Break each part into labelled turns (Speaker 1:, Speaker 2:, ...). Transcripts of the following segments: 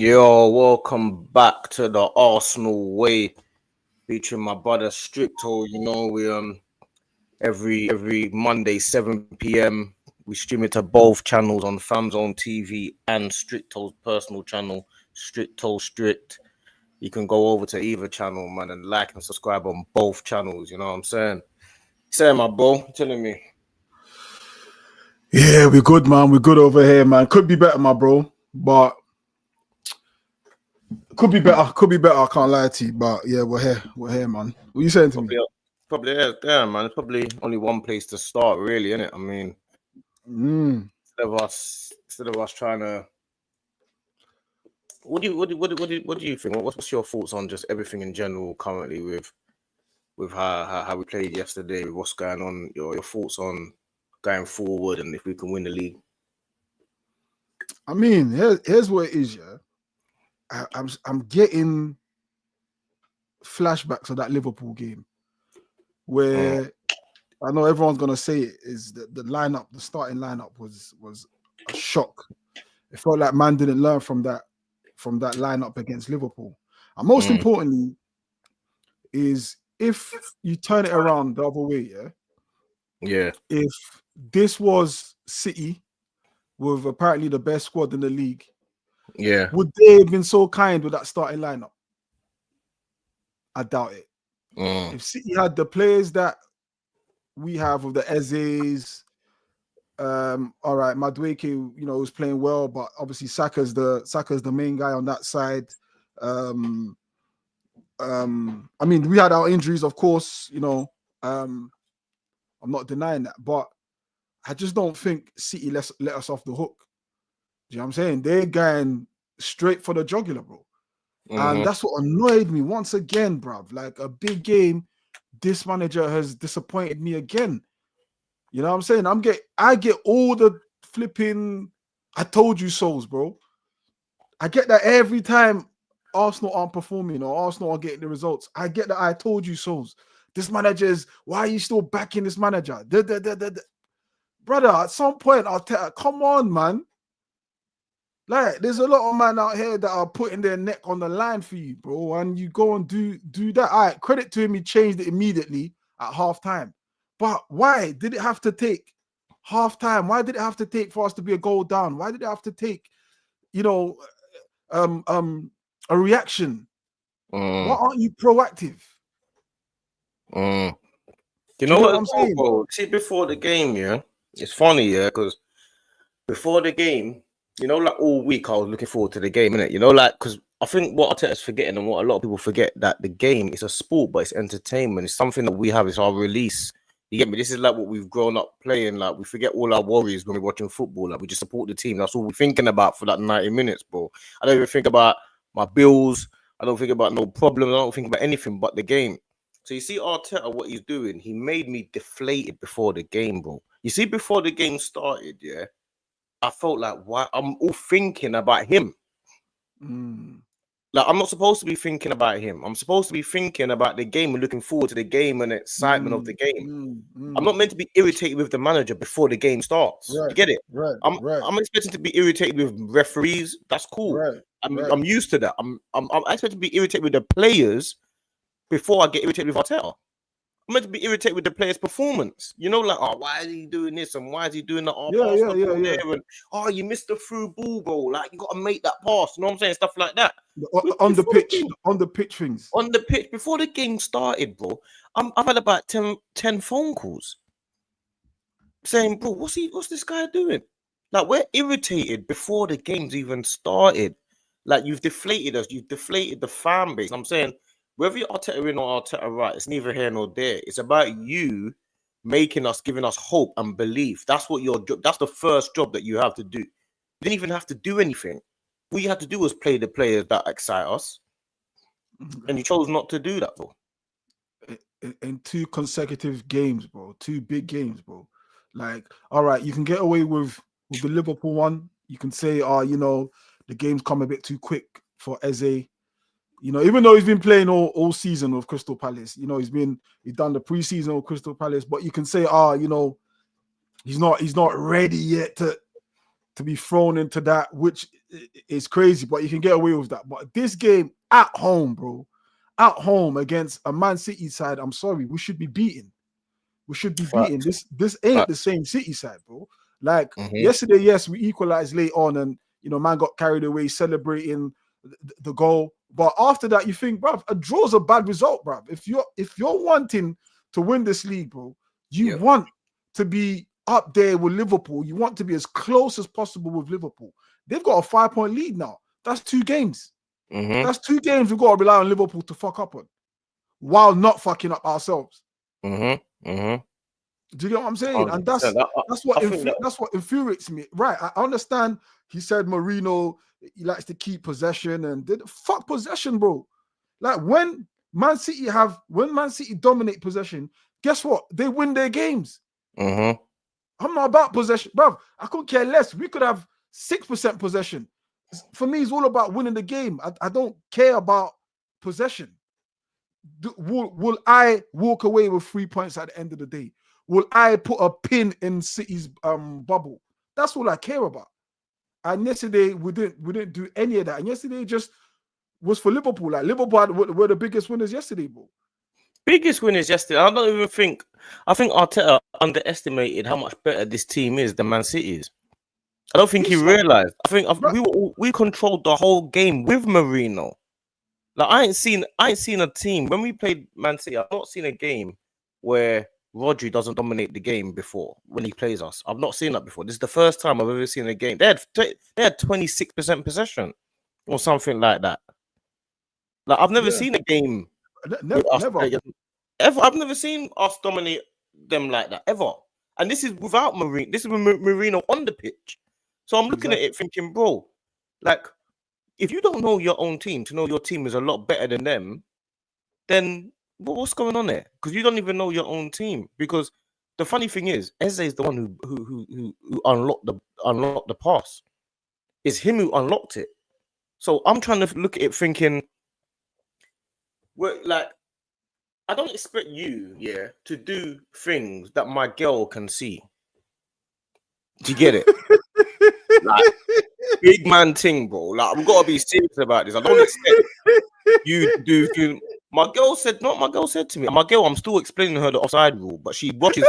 Speaker 1: Yo, welcome back to the Arsenal Way, featuring my brother Stricto. You know, we every Monday 7 p.m. we stream it to both channels on FamZone TV and Stricto's personal channel, Stricto Strict. You can go over to either channel, man, and like and subscribe on both channels. You know what I'm saying? Say, my bro, telling me.
Speaker 2: Yeah, we're good, man. We're good over here, man. Could be better, my bro, but could be better. Could be better. I can't lie to you, but yeah, we're here. We're here, man. What are you saying to me?
Speaker 1: Probably, yeah, man. It's probably only one place to start, really, isn't it? I mean, instead of us trying to. What do you think? What's your thoughts on just everything in general currently with how we played yesterday, with what's going on? Your thoughts on going forward and if we can win the league?
Speaker 2: I mean, here's what it is, yeah. I'm getting flashbacks of that Liverpool game where I know everyone's gonna say it is that the starting lineup was a shock. It felt like man didn't learn from that lineup against Liverpool. And most importantly, is if you turn it around the other way,
Speaker 1: yeah.
Speaker 2: If this was City with apparently the best squad in the league,
Speaker 1: yeah,
Speaker 2: would they have been so kind with that starting lineup? I doubt it. If City had the players that we have with the Ezes, all right, Madueke, was playing well, but obviously Saka's the main guy on that side. I mean, we had our injuries, of course, I'm not denying that, but I just don't think City let us off the hook. Do you know what I'm saying? They're going straight for the jugular, bro. And that's what annoyed me once again, bruv. Like a big game, this manager has disappointed me again. You know what I'm saying? I get all the flipping I told you so's, bro. I get that every time Arsenal aren't performing or Arsenal are getting the results. I get that I told you so's. This manager why are you still backing this manager? Brother, at some point, come on, man. Like, there's a lot of men out here that are putting their neck on the line for you, bro. And you go and do that. All right, credit to him, he changed it immediately at halftime. But why did it have to take halftime? Why did it have to take for us to be a goal down? Why did it have to take, a reaction? Why aren't you proactive?
Speaker 1: You know what I'm saying, bro? See, before the game, yeah, it's funny, yeah, because before the game, like all week I was looking forward to the game, innit? Because I think what Arteta's forgetting and what a lot of people forget, that the game is a sport, but it's entertainment. It's something that we have. It's our release. You get me? This is like what we've grown up playing. Like, we forget all our worries when we're watching football. Like, we just support the team. That's all we're thinking about for that 90 minutes, bro. I don't even think about my bills. I don't think about no problems. I don't think about anything but the game. So you see Arteta, what he's doing, he made me deflated before the game, bro. You see, before the game started, yeah, I felt like, why? I'm all thinking about him. Like, I'm not supposed to be thinking about him. I'm supposed to be thinking about the game and looking forward to the game and the excitement of the game. I'm not meant to be irritated with the manager before the game starts.
Speaker 2: Right,
Speaker 1: you get it?
Speaker 2: Right.
Speaker 1: I'm expecting to be irritated with referees. That's cool.
Speaker 2: Right.
Speaker 1: I'm used to that. I'm expected to be irritated with the players before I get irritated with Arteta. I'm meant to be irritated with the player's performance. Like, why is he doing this and why is he doing that? And, you missed the through ball, bro. Like, you got to make that pass. You know what I'm saying? Stuff like that.
Speaker 2: On the pitch things.
Speaker 1: On the pitch, before the game started, bro, I've had about 10 phone calls saying, bro, what's this guy doing? Like, we're irritated before the game's even started. Like, you've deflated us. You've deflated the fan base. I'm saying, whether you're Arteta in or Arteta right, it's neither here nor there. It's about you giving us hope and belief. That's what your job. That's the first job that you have to do. You didn't even have to do anything. All you had to do was play the players that excite us, and you chose not to do that, bro.
Speaker 2: In 2 consecutive games, bro. 2 big games, bro. Like, all right, you can get away with the Liverpool one. You can say, the game's come a bit too quick for Eze. Even though he's been playing all season with Crystal Palace, he's done the preseason with Crystal Palace, but you can say, he's not ready yet to to be thrown into that, which is crazy, but you can get away with that. But this game at home, bro, at home against a Man City side, I'm sorry, we should be beaten. We should be beaten. This ain't the same City side, bro. Like yesterday, yes, we equalized late on, and man got carried away celebrating the goal. But after that, you think, bruv, a draw's a bad result, bruv. If you're wanting to win this league, bro, you want to be up there with Liverpool. You want to be as close as possible with Liverpool. They've got a 5-point lead now. That's 2 games. That's 2 games we've got to rely on Liverpool to fuck up on, while not fucking up ourselves. Do you get what I'm saying? 100%. And that's what infuriates me. Right? I understand. He said Mourinho, he likes to keep possession, and fuck possession, bro. Like when Man City dominate possession, guess what? They win their games. I'm not about possession, bro. I couldn't care less. We could have 6% possession. For me, it's all about winning the game. I don't care about possession. Will I walk away with 3 points at the end of the day? Will I put a pin in City's bubble? That's all I care about. And yesterday we didn't do any of that. And yesterday just was for Liverpool. Like Liverpool were the biggest winners yesterday, bro.
Speaker 1: Biggest winners yesterday. I don't even think. I think Arteta underestimated how much better this team is than Man City is. I don't think he realized. I think we controlled the whole game with Mourinho. Like I ain't seen a team when we played Man City. I've not seen a game where Rodri doesn't dominate the game before when he plays us. I've not seen that before. This is the first time I've ever seen a game. They had 26% possession or something like that. Like I've never seen a game.
Speaker 2: Never.
Speaker 1: Ever. I've never seen us dominate them like that ever. And this is without Mourinho. This is with Mourinho on the pitch. So I'm looking at it thinking, bro, like if you don't know your own team, to know your team is a lot better than them, then what's going on there? Because you don't even know your own team. Because the funny thing is, Eze is the one who unlocked the pass. It's him who unlocked it. So I'm trying to look at it thinking, like, I don't expect you, to do things that my girl can see. Do you get it? Like, big man thing, bro. Like, we've got to be serious about this. I don't expect you to do things. My girl said to me, I'm still explaining her the offside rule, but she watches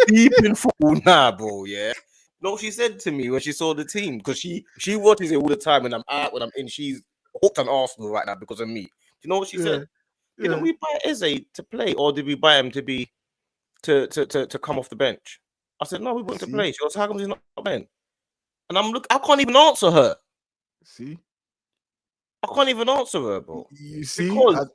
Speaker 1: deep in football now, bro, yeah? No, she said to me when she saw the team, because she watches it all the time when I'm out, when I'm in, she's hooked on Arsenal right now because of me. Do you know what she said? Didn't we buy Eze to play, or did we buy him to be to come off the bench? I said, no, we want to play. She goes, how come he's not playing? And I can't even answer her.
Speaker 2: See?
Speaker 1: I can't even answer her, bro.
Speaker 2: You see?
Speaker 1: Because...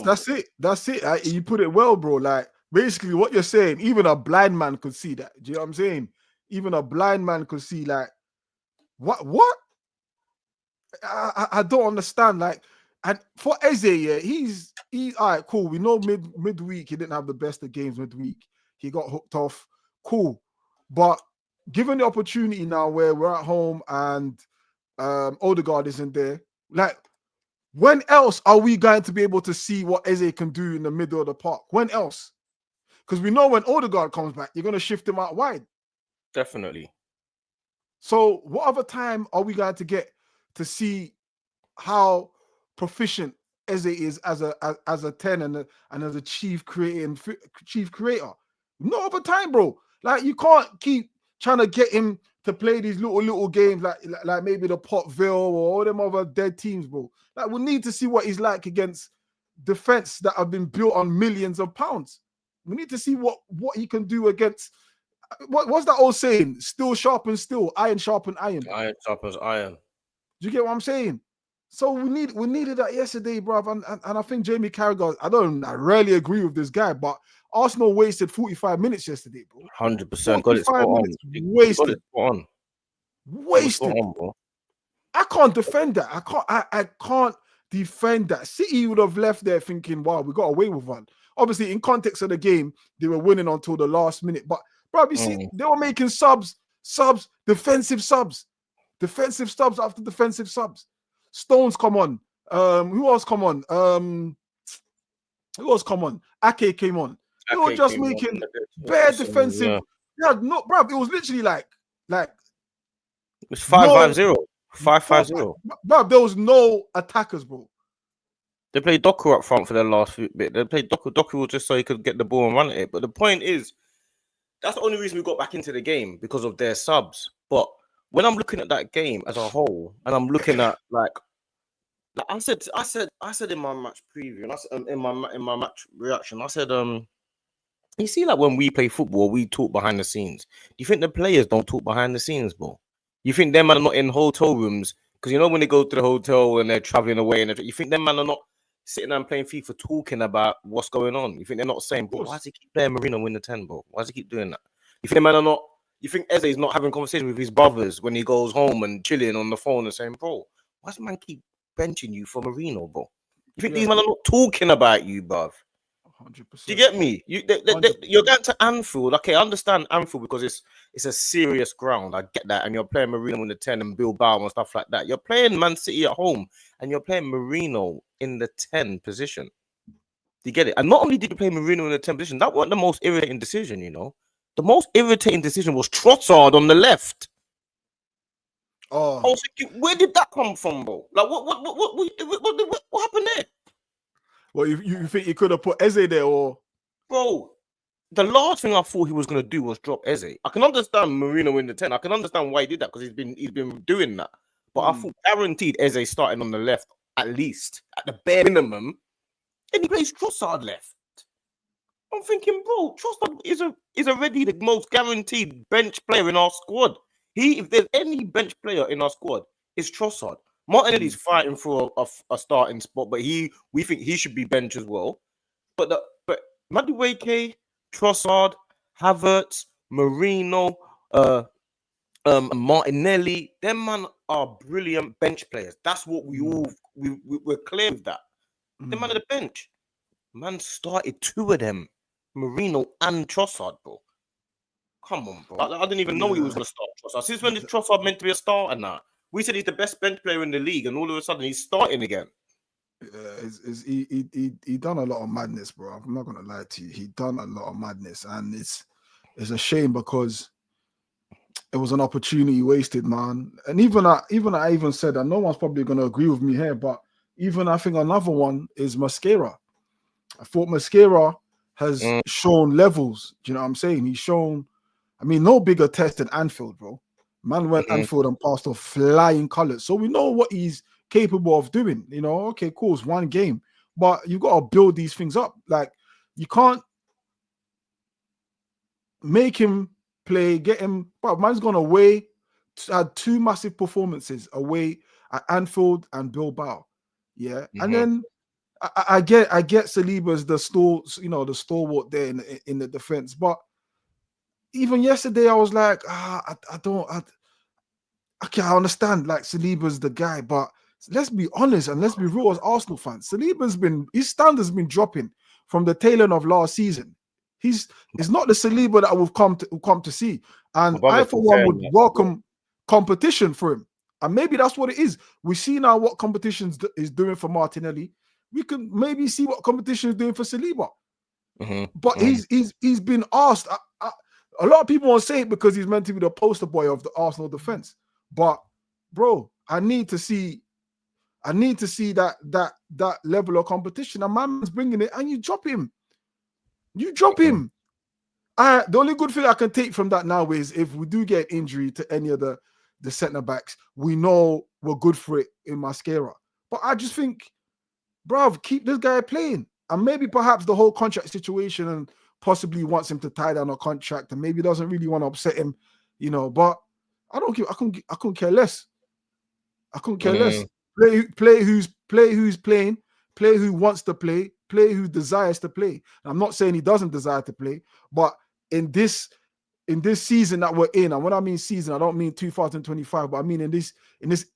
Speaker 2: that's it. That's it. You put it well, bro. Like, basically what you're saying, even a blind man could see that. Do you know what I'm saying? Even a blind man could see, like, what? I don't understand. Like, and for Eze, he's all right, cool. We know midweek he didn't have the best of games midweek. He got hooked off. Cool. But given the opportunity now where we're at home and Odegaard isn't there, like, when else are we going to be able to see what Eze can do in the middle of the park? When else? Because we know when Odegaard comes back, you're going to shift him out wide.
Speaker 1: Definitely.
Speaker 2: So what other time are we going to get to see how proficient Eze is as a 10 and as a chief creator? No other time, bro. Like, you can't keep trying to get him to play these little games like maybe the Potville or all them other dead teams, bro. Like, we need to see what he's like against defense that have been built on millions of pounds. We need to see what he can do against. What's that old saying? Steel sharpens steel, iron sharpens iron.
Speaker 1: Iron sharpens iron.
Speaker 2: Do you get what I'm saying? So we needed that yesterday, bro. And I think Jamie Carragher, I rarely agree with this guy, but Arsenal wasted 45 minutes yesterday, bro.
Speaker 1: 100%. Got it spot on.
Speaker 2: Wasted.
Speaker 1: Wasted.
Speaker 2: Bro. I can't defend that. I can't defend that. City would have left there thinking, wow, we got away with one. Obviously, in context of the game, they were winning until the last minute. But, bro, you see, they were making subs, defensive subs after defensive subs. Stones come on. Who else come on? Ake came on. They were just making bare defensive. Yeah, no, bro. It was literally like
Speaker 1: It's 5-5-0. 5-5-0.
Speaker 2: Bro, there was no attackers, bro.
Speaker 1: They played Doku up front for the last bit. They played Doku. Doku was just so he could get the ball and run at it. But the point is, that's the only reason we got back into the game, because of their subs. But when I'm looking at that game as a whole, and I'm looking at like I said in my match preview, and I said in my match reaction, I said, you see, like when we play football, we talk behind the scenes. Do you think the players don't talk behind the scenes, bro? You think them man are not in hotel rooms? Because you know when they go to the hotel and they're traveling away, and you think them man are not sitting and playing FIFA talking about what's going on? You think they're not saying, bro, why does he keep playing Marino in the 10, bro? Why does he keep doing that? You think the man are not? You think Eze is not having conversation with his brothers when he goes home and chilling on the phone and saying, bro, why does man keep benching you for Marino, bro? You think these men are not talking about you, bruv?
Speaker 2: 100%.
Speaker 1: Do you get me? You're going to Anfield. Okay, I understand Anfield because it's a serious ground. I get that. And you're playing Marino in the 10 and Bilbao and stuff like that. You're playing Man City at home and you're playing Marino in the 10 position. Do you get it? And not only did you play Marino in the 10 position, that wasn't the most irritating decision, you know. The most irritating decision was Trossard on the left.
Speaker 2: Oh,
Speaker 1: I was thinking, where did that come from, bro? Like, what happened there?
Speaker 2: Well, you think you could have put Eze there, or
Speaker 1: bro? The last thing I thought he was gonna do was drop Eze. I can understand Marino in the 10. I can understand why he did that because he's been doing that. But I thought guaranteed Eze starting on the left at least at the bare minimum, and he plays Trossard left. I'm thinking, bro, Trossard is already the most guaranteed bench player in our squad. If there's any bench player in our squad, it's Trossard. Martinelli's fighting for a starting spot, but we think he should be bench as well. But Madueke, Trossard, Havertz, Marino, Martinelli, them man are brilliant bench players. That's what we're clear of that. Them man at the bench. Man started two of them, Marino and Trossard, bro. Come on, bro. I didn't even know he was going to start Trossard. Since when is Trossard meant to be a starter now? We said he's the best bench player in the league, and all of a sudden he's starting again.
Speaker 2: He done a lot of madness, bro. I'm not gonna lie to you. He done a lot of madness, and it's a shame because it was an opportunity wasted, man. And even I said that no one's probably gonna agree with me here, but even I think another one is Mascara. I thought Mascara has shown levels. Do you know what I'm saying? He's shown. I mean, no bigger test than Anfield, bro. Man went Anfield and passed off flying colours. So we know what he's capable of doing. You know, okay, cool, it's one game. But you've got to build these things up. Like, you can't make him play, get him. But man's gone away, had two massive performances away at Anfield and Bilbao. Yeah. And then I get Saliba's the stalwart there in the defense. But even yesterday, I was like, I understand, like, Saliba's the guy, but let's be honest and let's be real as Arsenal fans. His standards been dropping from the tail end of last season. It's not the Saliba that we've come to see. And I, for one, would welcome competition for him. And maybe that's what it is. We see now what competition is doing for Martinelli. We can maybe see what competition is doing for Saliba. But he's been asked. A lot of people won't say it because he's meant to be the poster boy of the Arsenal defense. But bro, I need to see that level of competition. And man's bringing it, and you drop him. The only good thing I can take from that now is if we do get injury to any of the centre backs, we know we're good for it in Mascara. But I just think, bruv, keep this guy playing. And maybe perhaps the whole contract situation and possibly wants him to tie down a contract and maybe doesn't really want to upset him, you know. But I couldn't care less. I couldn't care less. Play who's playing, play who wants to play who desires to play. And I'm not saying he doesn't desire to play, but in this season that we're in, and when I mean season, I don't mean 2025, but I mean in this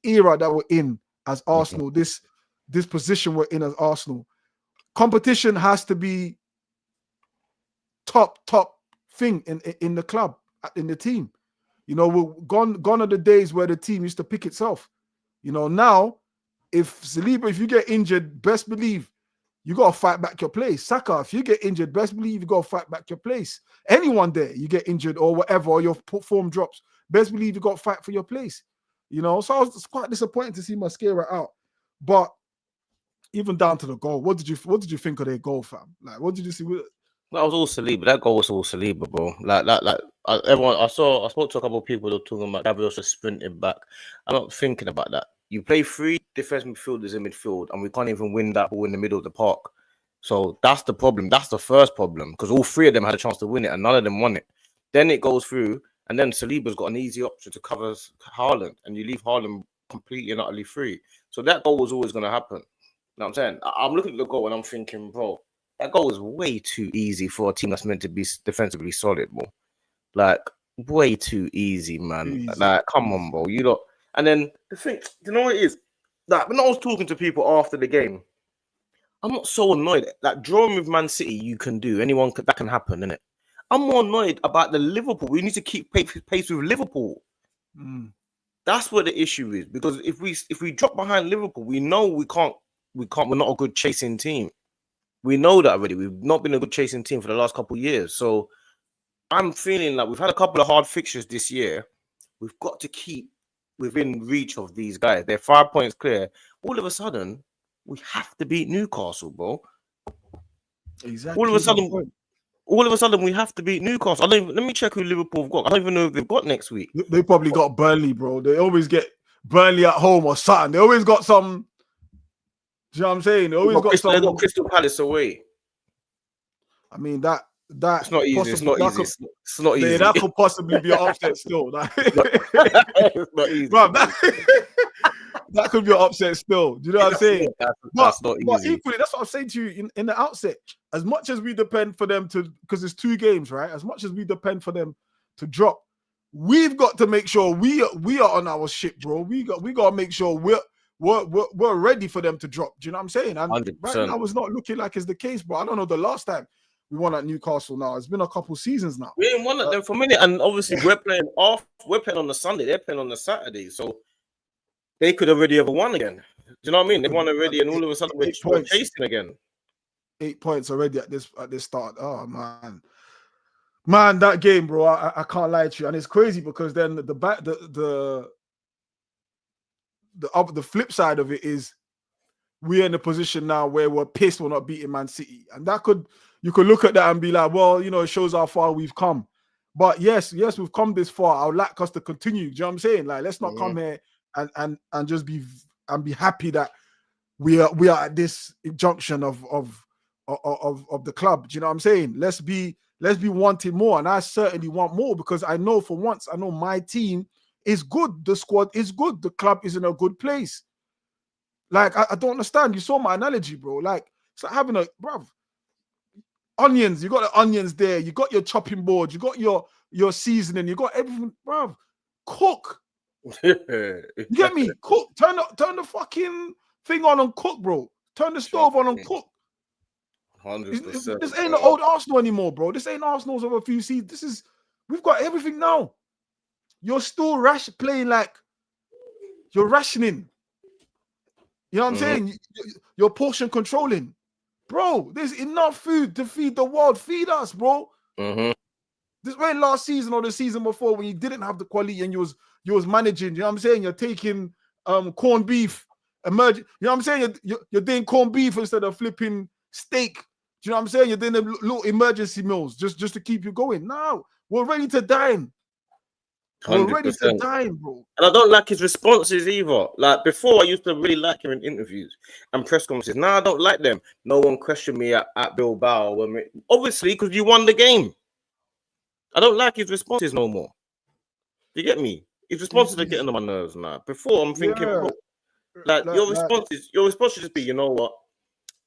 Speaker 2: era that we're in as Arsenal, this position we're in as Arsenal, competition has to be top thing in the club, in the team. You know, we're gone are the days where the team used to pick itself. You know, now if you get injured, best believe you got to fight back your place. Saka, if you get injured, best believe you got to fight back your place. Anyone there, you get injured or whatever, or your form drops, best believe you got to fight for your place. You know, so I was quite disappointed to see Mascara out. But even down to the goal, what did you think of their goal, fam? Like, what did you see?
Speaker 1: That was all Saliba. That goal was all Saliba, bro. Everyone. I spoke to a couple of people that were talking about Gabriel just sprinting back. I'm not thinking about that. You play 3 defensive midfielders in midfield, and we can't even win that ball in the middle of the park. So that's the problem. That's the first problem, because all 3 of them had a chance to win it, and none of them won it. Then it goes through, and then Saliba's got an easy option to cover Haaland, and you leave Haaland completely and utterly free. So that goal was always going to happen. You know what I'm saying? I'm looking at the goal, and I'm thinking, bro, that goal was way too easy for a team that's meant to be defensively solid, bro. Like, way too easy, man.
Speaker 2: Easy.
Speaker 1: Like, come on, bro. You lot. And then the thing, you know what it is? Like, when I was talking to people after the game, I'm not so annoyed. Like, drawing with Man City, you can do. That can happen, innit? I'm more annoyed about the Liverpool. We need to keep pace with Liverpool. That's where the issue is. Because if we drop behind Liverpool, we know we're not a good chasing team. We know that already. We've not been a good chasing team for the last couple of years. So I'm feeling like we've had a couple of hard fixtures this year. We've got to keep within reach of these guys. They're 5 points clear. All of a sudden, we have to beat Newcastle, bro.
Speaker 2: Exactly.
Speaker 1: All of a sudden, we have to beat Newcastle. Let me check who Liverpool have got. I don't even know if they've got next week.
Speaker 2: They probably got Burnley, bro. They always get Burnley at home or something. They always got some. Do you know what I'm saying? They always got some.
Speaker 1: They got Crystal Palace away.
Speaker 2: I mean, that
Speaker 1: it's not easy. It's not easy. It's not easy.
Speaker 2: That could possibly be an upset still.
Speaker 1: It's not easy.
Speaker 2: Bro, that could be an upset still. Do you know what I'm saying?
Speaker 1: That's not easy.
Speaker 2: But equally, that's what I'm saying to you in the outset. As much as we depend for them to, because it's 2 games, right? As much as we depend for them to drop, we've got to make sure we are on our shit, bro. We got to make sure we're ready for them to drop. Do you know what I'm saying? And
Speaker 1: 100%.
Speaker 2: right now, it's not looking like it's the case, bro. I don't know the last time we won at Newcastle. Now it's been a couple seasons now.
Speaker 1: We ain't won at them for a minute, and obviously we're playing on the Sunday. They're playing on the Saturday, so they could already have won again. Do you know what I mean? They won already, and all of a sudden we're chasing again. 8
Speaker 2: points already at this start. Oh man, that game, bro. I can't lie to you, and it's crazy because then the flip side of it is we're in a position now where we're pissed we're not beating Man City, and you could look at that and be like, well, you know, it shows how far we've come. But yes, we've come this far. I would like us to continue. Do you know what I'm saying? Like, let's not come here and just be happy that we are at this junction of the club. Do you know what I'm saying? Let's be wanting more, and I certainly want more because I know for once my team is good. The squad is good. The club is in a good place. Like, I don't understand. You saw my analogy, bro. Like, it's like having onions. You got the onions there. You got your chopping board. You got your seasoning. You got everything, bro. Cook. You get me? Cook. Turn the fucking thing on and cook, bro. Turn the stove on and cook.
Speaker 1: 100%.
Speaker 2: This ain't the old Arsenal anymore, bro. This ain't Arsenal's of a few seasons. We've got everything now. You're still playing like you're rationing. You know what I'm saying? You're portion controlling. Bro, there's enough food to feed the world. Feed us, bro. This way last season or the season before when you didn't have the quality and you was managing. You know what I'm saying? You're taking corned beef. You know what I'm saying? You're doing corned beef instead of flipping steak. Do you know what I'm saying? You're doing them little emergency meals just to keep you going. Now we're ready to dine.
Speaker 1: 100%.
Speaker 2: We're ready to dine, bro.
Speaker 1: And I don't like his responses either. Like, before, I used to really like him in interviews and press conferences. Now I don't like them. No one questioned me at Bilbao. Obviously, because you won the game. I don't like his responses no more. Do you get me? His responses are getting on my nerves now. Before, I'm thinking, bro, your response should just be, you know what?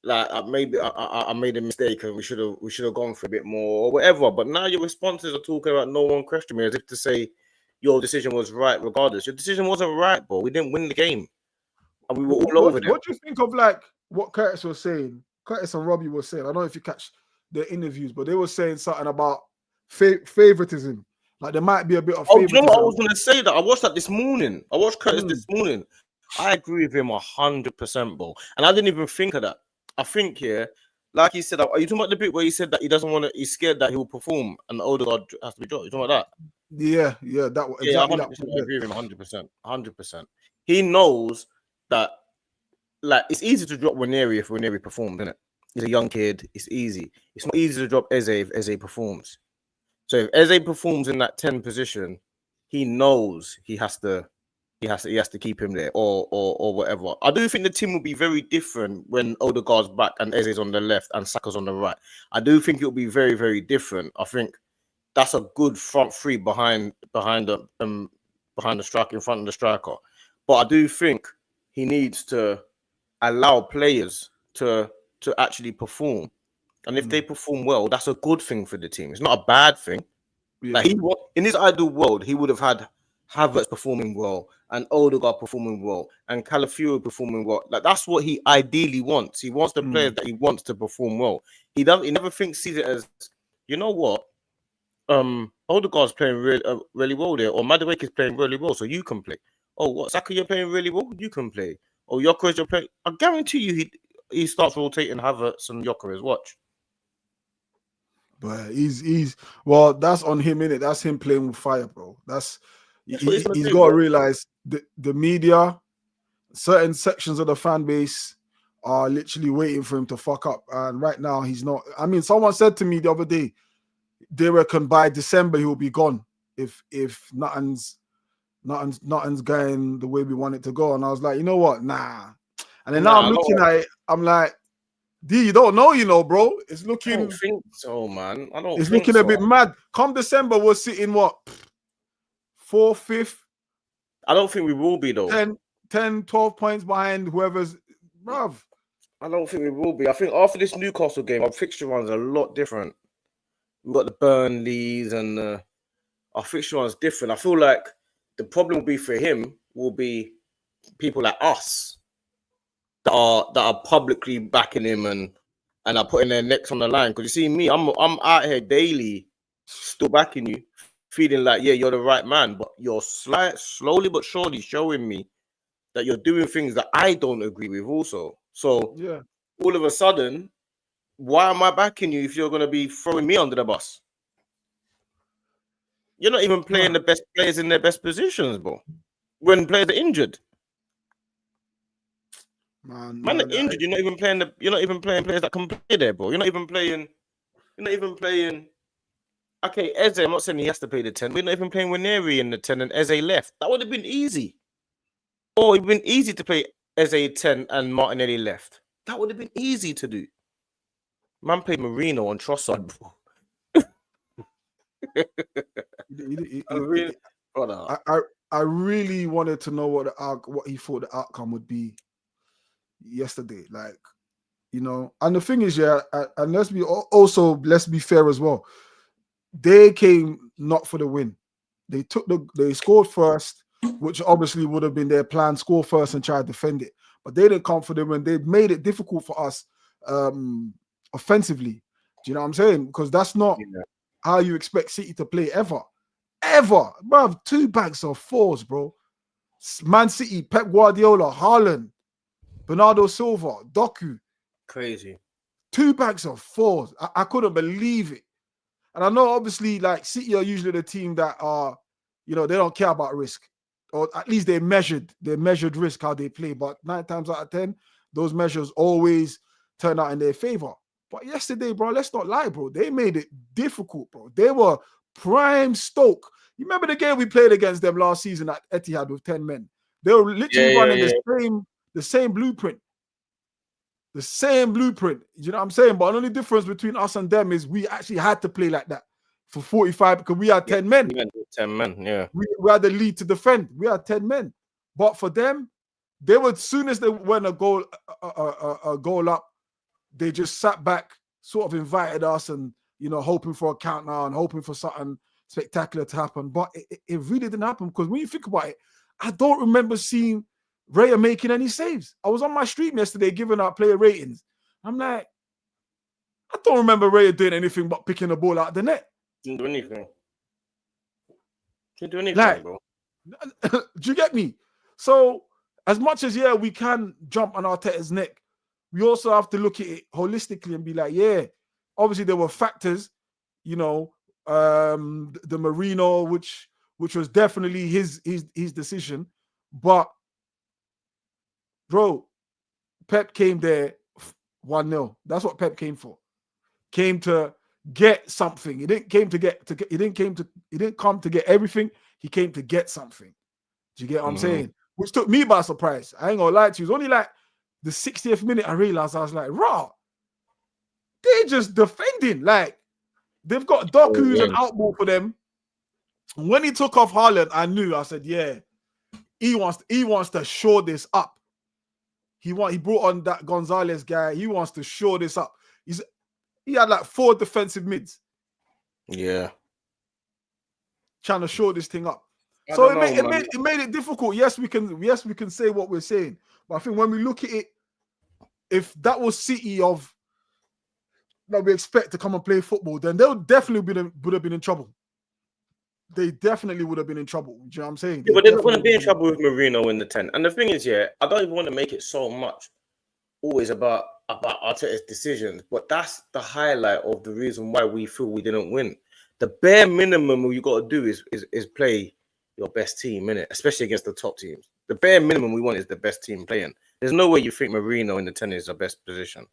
Speaker 1: Like, I made a mistake and we should have gone for a bit more or whatever. But now your responses are talking about no one questioned me, as if to say your decision was right regardless. Your decision wasn't right, bro. We didn't win the game. And we were all over them.
Speaker 2: What do you think of like what Curtis was saying? Curtis and Robbie were saying, I don't know if you catch the interviews, but they were saying something about favoritism. Like there might be a bit of favoritism.
Speaker 1: You know what I was going to say? That I watched that this morning. I watched Curtis this morning. I agree with him 100%, bro. And I didn't even think of that. I think, yeah, like he said, are you talking about the bit where he said that he doesn't want to, he's scared that he will perform and the Odegaard has to be dropped? You talking about that?
Speaker 2: Yeah, that
Speaker 1: Yeah,
Speaker 2: exactly.
Speaker 1: 100%. I agree with him 100%. 100%. He knows that, like, it's easy to drop Nwaneri if Nwaneri performs, isn't it? He's a young kid. It's easy. It's not easy to drop Eze if Eze performs. So if Eze performs in that 10 position, he knows he has to keep him there or whatever. I do think the team will be very different when Odegaard's back and Eze's on the left and Saka's on the right. I do think it'll be very, very different. I think that's a good front three behind the striker, in front of the striker. But I do think he needs to allow players to actually perform. And if they perform well, that's a good thing for the team. It's not a bad thing. Yeah. Like in his ideal world, he would have had Havertz performing well and Odegaard performing well and Colourful performing well. Like that's what he ideally wants. He wants the players that he wants to perform well. He never sees it as, you know what? Odegaard's playing really well there, or Madueke is playing really well, so you can play. Oh, what, Saka, you're playing really well, you can play. Oh, Gyökeres, you're playing. I guarantee you, he starts rotating Havertz and Gyökeres. Watch.
Speaker 2: But he's well, that's on him, innit? That's him playing with fire, bro. He's got to realize the media, certain sections of the fan base are literally waiting for him to fuck up, and right now he's not. I mean, someone said to me the other day, they reckon by December he will be gone if nothing's going the way we want it to go. And I was like, you know what? Nah. And then now I'm looking at it, I'm like, D, you don't know, you know, bro. It's looking.
Speaker 1: I don't think so, man. I don't.
Speaker 2: It's looking a bit mad. Come December, we're sitting what? 4th, 5th.
Speaker 1: I don't think we will be though.
Speaker 2: 10, 12 points behind whoever's, bruv.
Speaker 1: I don't think we will be. I think after this Newcastle game, our fixture runs a lot different. We've got the Burnleys and our fixture runs different. I feel like the problem will be for him will be people like us that are publicly backing him and are putting their necks on the line. Because you see me, I'm out here daily, still backing you, feeling like, yeah, you're the right man, but you're slowly but surely showing me that you're doing things that I don't agree with also. So
Speaker 2: yeah,
Speaker 1: all of a sudden, why am I backing you if you're going to be throwing me under the bus? You're not even playing the best players in their best positions, bro. When players are injured. Man are injured. You're not even playing players that can play there, bro. You're not even playing. Okay, Eze, I'm not saying he has to play the 10. We're not even playing Nwaneri in the 10 and Eze left. That would have been easy. Or it would have been easy to play Eze 10 and Martinelli left. That would have been easy to do. Man played Marino on Trossard, bro.
Speaker 2: I really wanted to know what he thought the outcome would be yesterday. Like, you know, and the thing is, yeah, and let's be fair as well. They came not for the win. They scored first, which obviously would have been their plan: score first and try to defend it. But they didn't come for the win. They made it difficult for us offensively. Do you know what I'm saying? Because that's not how you expect City to play ever. Bruv, 2 bags of 4s, bro. Man City, Pep Guardiola, Haaland, Bernardo Silva, Doku.
Speaker 1: Crazy.
Speaker 2: 2 bags of 4s. I couldn't believe it. And I know, obviously, like, City are usually the team that are, you know, they don't care about risk. Or at least they measured risk how they play. But 9 times out of 10, those measures always turn out in their favor. But yesterday, bro, let's not lie, bro. They made it difficult, bro. They were prime Stoke. You remember the game we played against them last season at Etihad with 10 men? They were literally running the same blueprint. The same blueprint. You know what I'm saying? But the only difference between us and them is we actually had to play like that for 45 because we had 10 men.
Speaker 1: We had 10 men, yeah.
Speaker 2: We had the lead to defend. We had 10 men. But for them, they were, as soon as they went a goal up, they just sat back, sort of invited us and, you know, hoping for a countdown and hoping for something spectacular to happen. But it really didn't happen because when you think about it, I don't remember seeing Raya making any saves. I was on my stream yesterday giving out player ratings. I'm like, I don't remember Raya doing anything but picking the ball out of the net.
Speaker 1: Didn't do anything. Like, bro.
Speaker 2: Do you get me? So, as much as, yeah, we can jump on Arteta's neck we also have to look at it holistically and be like, yeah, obviously there were factors, you know, the Marino, which was definitely his decision, but bro, Pep came there 1-0. That's what Pep came for. Came to get something. He didn't come to get everything. He came to get something. Do you get what I'm saying? Which took me by surprise. I ain't gonna lie to you. It was only like the 60th minute I realized, I was like, raw. They're just defending. Like, they've got Doku's an outball for them. When he took off Haaland, I said, yeah, he wants to shore this up. He brought on that Gonzalez guy. He wants to shore this up. He had like 4 defensive mids.
Speaker 1: Yeah.
Speaker 2: Trying to shore this thing up. So it made it difficult. Yes, we can say what we're saying. But I think when we look at it, if that was City that we expect to come and play football, then they would definitely would have been in trouble. They definitely would have been in trouble. Do you know what I'm saying?
Speaker 1: Yeah, but they're not going to be in trouble with Marino in the 10. And the thing is, yeah, I don't even want to make it so much always about Arteta's decisions, but that's the highlight of the reason why we feel we didn't win. The bare minimum you got to do is play your best team, innit? Especially against the top teams. The bare minimum we want is the best team playing. There's no way you think Marino in the 10 is the best position,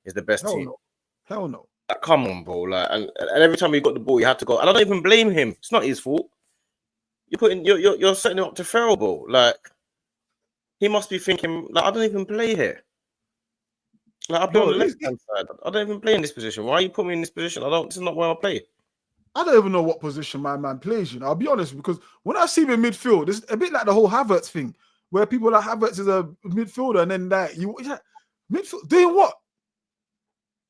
Speaker 1: is the best team.
Speaker 2: No. Hell no.
Speaker 1: Like, come on, bro. Like, and every time he got the ball, you had to go. And I don't even blame him. It's not his fault. You're setting him up to fail, bro. Like, he must be thinking, like, I don't even play here. Like, I play on the left-hand side. I don't even play in this position. Why are you putting me in this position? This is not where I play. I
Speaker 2: don't even know what position my man plays, you know. I'll be honest, because when I see him in midfield, it's a bit like the whole Havertz thing, where people like Havertz is a midfielder, and then that midfield doing what?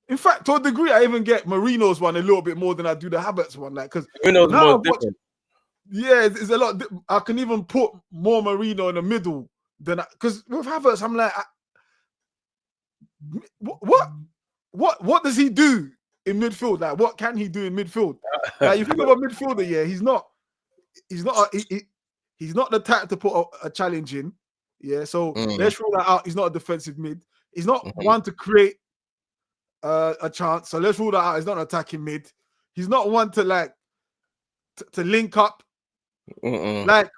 Speaker 2: In fact, to a degree, I even get Marino's one a little bit more than I do the Havertz one, like, because
Speaker 1: Marino's more different.
Speaker 2: Yeah, it's a lot. I can even put more Marino in the middle than because with Havertz, I'm like, what does he do in midfield? Like, what can he do in midfield? Like, you think of a midfielder, yeah, he's not the type to put a challenge in. Yeah, so let's rule that out. He's not a defensive mid. He's not one to create a chance. So let's rule that out. He's not an attacking mid. He's not one to like to link up. Like,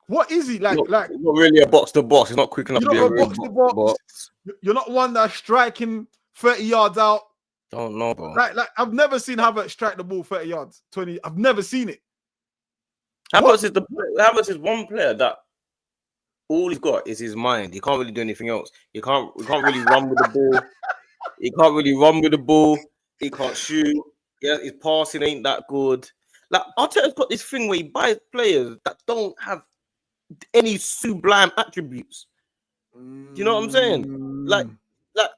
Speaker 2: what is he like? Not
Speaker 1: really a box to box. He's not quick enough to be a
Speaker 2: box to box. You're not one that's striking 30 yards out.
Speaker 1: Don't know, bro.
Speaker 2: Like I've never seen Havertz strike the ball 30 yards, 20. I've never seen it.
Speaker 1: Havertz is one player that all he's got is his mind. He can't really do anything else. He can't really run with the ball. He can't really run with the ball. He can't shoot. Yeah, his passing ain't that good. Like, Arteta's got this thing where he buys players that don't have any sublime attributes. Do you know what I'm saying? Like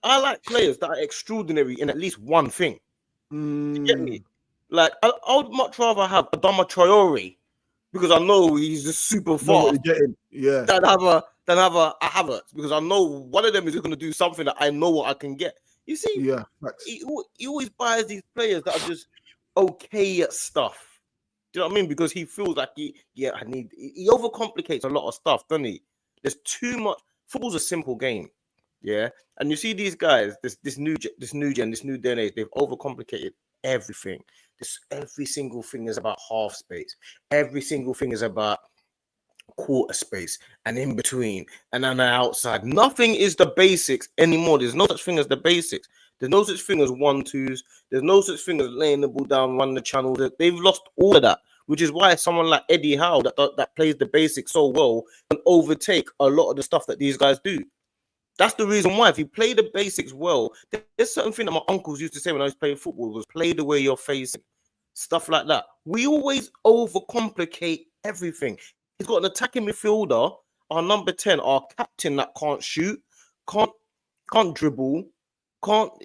Speaker 1: I like players that are extraordinary in at least one thing. You get me? Like, I would much rather have Adama Traore because I know he's just super fast.
Speaker 2: Yeah.
Speaker 1: Than have a Havertz because I know one of them is going to do something that I know what I can get. You see?
Speaker 2: Yeah.
Speaker 1: He always buys these players that are just okay at stuff. Do you know what I mean? Because he feels like he overcomplicates a lot of stuff, doesn't he? There's too much. Football's a simple game, yeah. And you see these guys, this new day and age, they've overcomplicated everything. Every single thing is about half space. Every single thing is about quarter space and in between and on the outside. Nothing is the basics anymore. There's no such thing as the basics. There's no such thing as 1-2s. There's no such thing as laying the ball down, run the channel. They've lost all of that, which is why someone like Eddie Howe that plays the basics so well can overtake a lot of the stuff that these guys do. That's the reason why. If you play the basics well, there's certain thing that my uncles used to say when I was playing football was play the way you're facing. Stuff like that. We always overcomplicate everything. He's got an attacking midfielder, our number 10, our captain that can't shoot, can't dribble,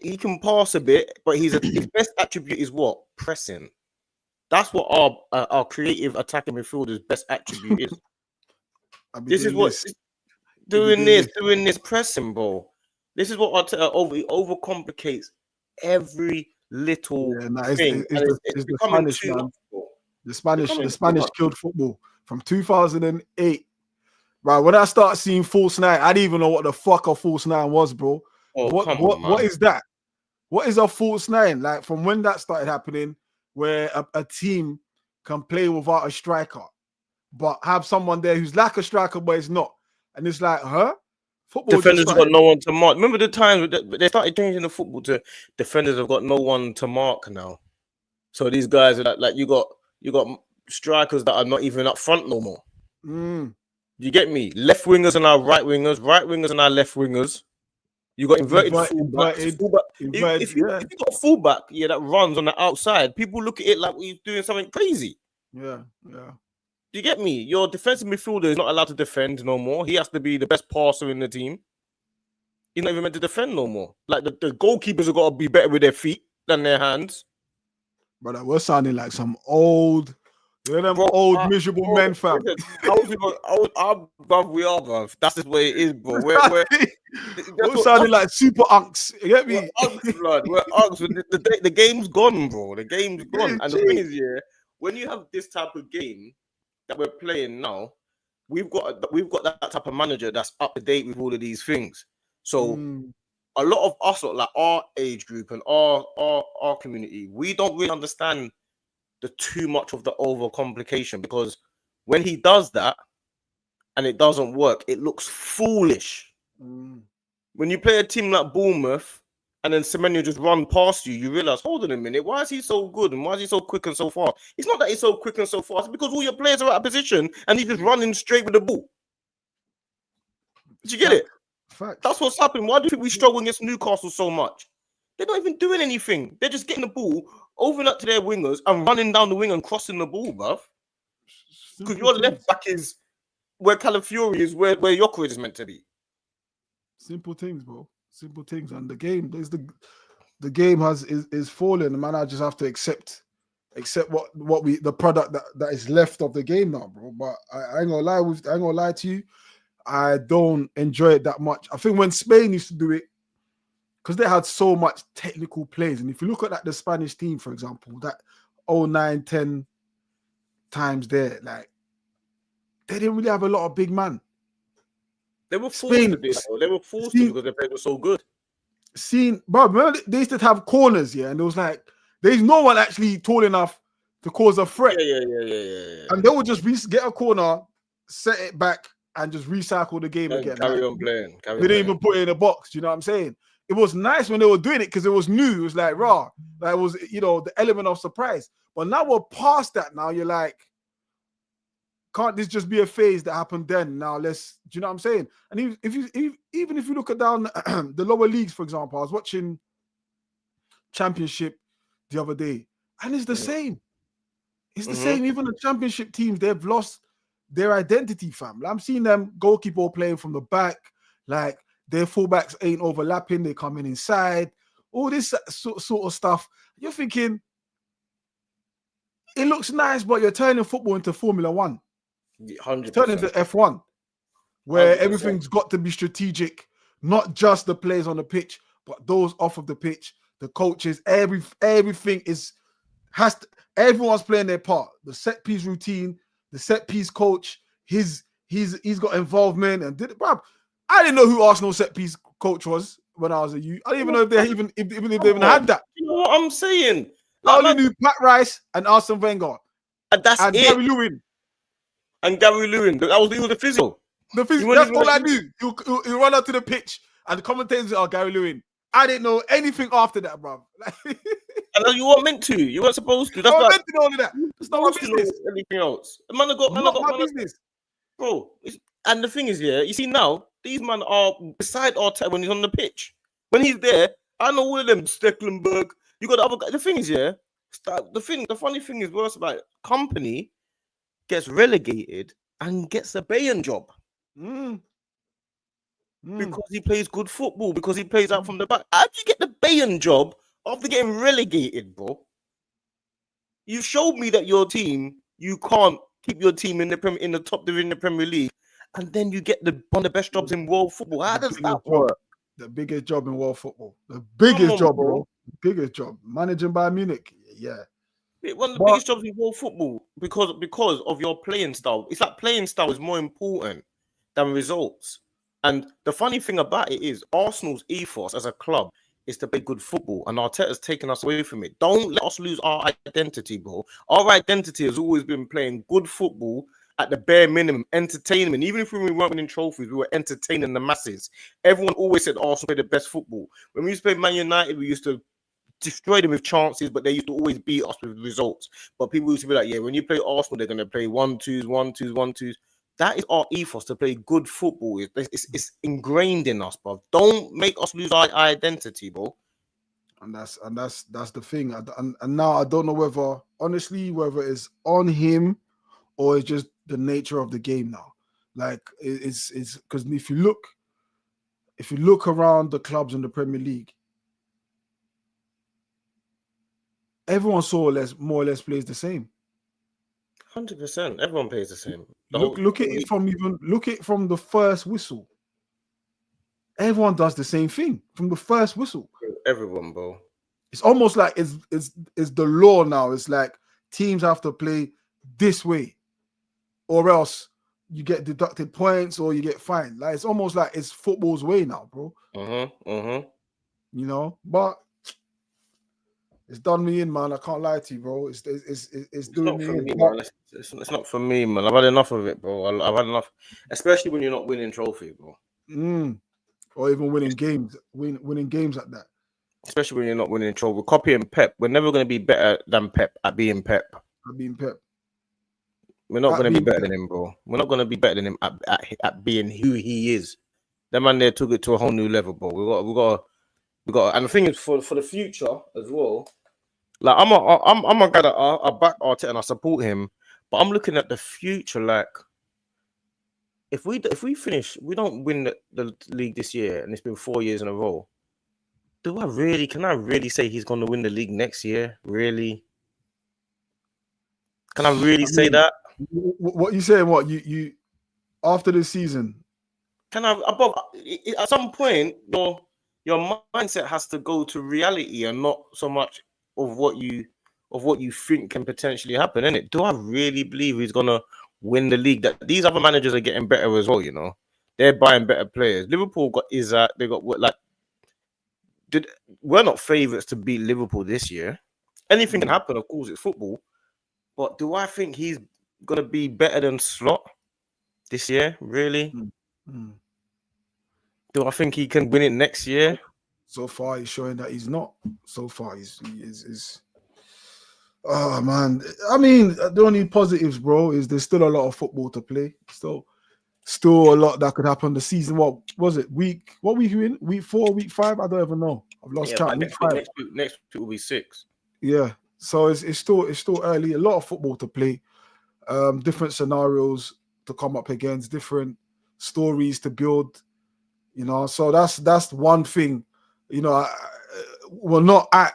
Speaker 1: he can pass a bit, but his best attribute is what? Pressing. That's what our creative attacking midfielder's best attribute is. Doing this pressing, bro. This is what overcomplicates every little thing.
Speaker 2: It's the Spanish, man. The Spanish killed football from 2008. Right, when I started seeing false nine, I didn't even know what the fuck a false nine was, bro.
Speaker 1: Oh,
Speaker 2: what is that? What is a false nine? Like from when that started happening, where a team can play without a striker, but have someone there who's like a striker, but it's not. And it's like, football
Speaker 1: defenders have got no one to mark. Remember the time they started changing the football to defenders have got no one to mark now. So these guys are like you got strikers that are not even up front no more. You get me? Left wingers and our right wingers and our left wingers. You got inverted fullback. If you got a fullback, that runs on the outside, people look at it like he's doing something crazy.
Speaker 2: Yeah.
Speaker 1: You get me? Your defensive midfielder is not allowed to defend no more. He has to be the best passer in the team. He's not even meant to defend no more. Like the goalkeepers have got to be better with their feet than their hands.
Speaker 2: But we're sounding like some old, miserable men, fam.
Speaker 1: We are, bro. That's just the way it is, bro. We're
Speaker 2: sounding like super unks. You get me?
Speaker 1: We're unks, blood. We're unks. The game's gone, bro. The game's gone. And the thing is, when you have this type of game that we're playing now, we've got that type of manager that's up to date with all of these things. So a lot of us, like our age group and our community, we don't really understand the too much of the over-complication, because when he does that and it doesn't work, it looks foolish. When you play a team like Bournemouth and then Semenyo just run past you, you realize, hold on a minute, why is he so good and why is he so quick and so fast? It's not that he's so quick and so fast, it's because all your players are out of position and he's just running straight with the ball. Did you get it?
Speaker 2: Fact.
Speaker 1: That's what's happening. Why do you think we struggle against Newcastle so much? They're not even doing anything. They're just getting the ball, over up to their wingers and running down the wing and crossing the ball, bruv. Because your left back is where Calafiori is, where Jokovic is meant to be.
Speaker 2: Simple things, bro. Simple things. And the game, the game is falling. The man, I just have to accept what the product that is left of the game now, bro. But I ain't gonna lie to you. I don't enjoy it that much. I think when Spain used to do it, because they had so much technical plays. And if you look at the Spanish team, for example, that 09-10 times there, like, they didn't really have a lot of big man.
Speaker 1: They were forced to do that. They were forced to because the players were so good.
Speaker 2: Bro, remember they used to have corners, and it was like, there's no one actually tall enough to cause a threat.
Speaker 1: Yeah.
Speaker 2: And they would just get a corner, set it back, and just recycle the game again.
Speaker 1: Carry on playing.
Speaker 2: They didn't even put it in a box. You know what I'm saying? It was nice when they were doing it because it was new. It was like raw. Like it was, the element of surprise. But now we're past that. Now you're like, can't this just be a phase that happened then? Now do you know what I'm saying? And even if you look at down the lower leagues, for example, I was watching Championship the other day, and it's the same. It's the same. Even the Championship teams, they've lost their identity, fam. I'm seeing them goalkeeper playing from the back, like their fullbacks ain't overlapping, they coming inside, all this sort of stuff. You're thinking, it looks nice, but you're turning football into Formula One.
Speaker 1: 100%.
Speaker 2: Turning into F1, where
Speaker 1: 100%. Everything's
Speaker 2: got to be strategic, not just the players on the pitch, but those off of the pitch, the coaches, everything everyone's playing their part. The set piece routine, the set piece coach, he's got involvement and did it. Bruv, I didn't know who Arsenal set piece coach was when I was a youth. I didn't even know if they even had that.
Speaker 1: You know what I'm saying?
Speaker 2: I only knew Pat Rice and Arsene Wenger.
Speaker 1: And that's it.
Speaker 2: Gary Lewin.
Speaker 1: And Gary Lewin. That was the physio.
Speaker 2: That's all I knew. You run out to the pitch and the commentators are Gary Lewin. I didn't know anything after that, bruv.
Speaker 1: And you weren't meant to. You weren't supposed to.
Speaker 2: That's not meant to know all of that. It's not my business.
Speaker 1: Anything else. Man got my business. Bro, and the thing is, you see now, these men are beside Arteta when he's on the pitch. When he's there, I know all of them, Stecklenburg. You got the other guy. The thing is, the funny thing is worse about Company gets relegated and gets a Bayern job. Because he plays good football, because he plays out from the back. How do you get the Bayern job after getting relegated, bro? You showed me that your team, you can't keep your team in the top division of the Premier League, and then you get one of the best jobs in world football. How does that work?
Speaker 2: The biggest job in world football. The biggest job, bro. The biggest job. Managing Bayern Munich. Yeah.
Speaker 1: One of the biggest jobs in world football because of your playing style. It's like playing style is more important than results. And the funny thing about it is Arsenal's ethos as a club is to play good football, and Arteta's taken us away from it. Don't let us lose our identity, bro. Our identity has always been playing good football at the bare minimum, entertainment. Even if we weren't winning trophies, we were entertaining the masses. Everyone always said Arsenal played the best football. When we used to play Man United, we used to destroy them with chances, but they used to always beat us with results. But people used to be like, yeah, when you play Arsenal, they're going to play 1-2s, 1-2s, 1-2s. That is our ethos, to play good football. It's ingrained in us, bro. Don't make us lose our identity, bro.
Speaker 2: And that's the thing. And now I don't know whether, honestly, whether it's on him or it's just the nature of the game now. Like it's because if you look around the clubs in the Premier League, everyone more or less plays the same.
Speaker 1: 100%. Everyone plays the same.
Speaker 2: Look at it from the first whistle. Everyone does the same thing from the first whistle.
Speaker 1: Everyone, bro.
Speaker 2: It's almost like it's the law now. It's like teams have to play this way, or else you get deducted points or you get fined. Like it's almost like it's football's way now, bro. You know, but it's done me in, man. I can't lie to you, bro. It's doing me in.
Speaker 1: It's not for me, man. I've had enough of it, bro. I've had enough, especially when you're not winning trophy, bro.
Speaker 2: Or even winning games, winning games like that.
Speaker 1: Especially when you're not winning trophy. We're copying Pep. We're never going to be better than Pep at being Pep. We're not going to be better than him, bro. We're not going to be better than him at being who he is. That man there took it to a whole new level, bro. We got. And the thing is, for the future as well. Like I'm a guy that I back Arteta and I support him, but I'm looking at the future. Like if we don't win the league this year, and it's been 4 years in a row. Can I really say he's going to win the league next year? Really? Can I really say that?
Speaker 2: What you saying? What you after this season?
Speaker 1: Can I at some point your mindset has to go to reality and not so much of what you think can potentially happen, innit? Do I really believe he's gonna win the league? That these other managers are getting better as well, you know. They're buying better players. Liverpool they got what, like. We're not favourites to beat Liverpool this year. Anything can happen, of course, it's football. But do I think he's going to be better than Slot this year? Really? Do I think he can win it next year?
Speaker 2: So far, he's showing that he's not. So far, he's oh, man. I mean, the only positives, bro, is there's still a lot of football to play. Still a lot that could happen. The season, what was it? What week are we in? Week 4, week 5? I don't even know. I've lost count.
Speaker 1: Next week will be 6.
Speaker 2: Yeah. So it's still early. A lot of football to play. Different scenarios to come up against, different stories to build. You know, so that's one thing. You know, we're not at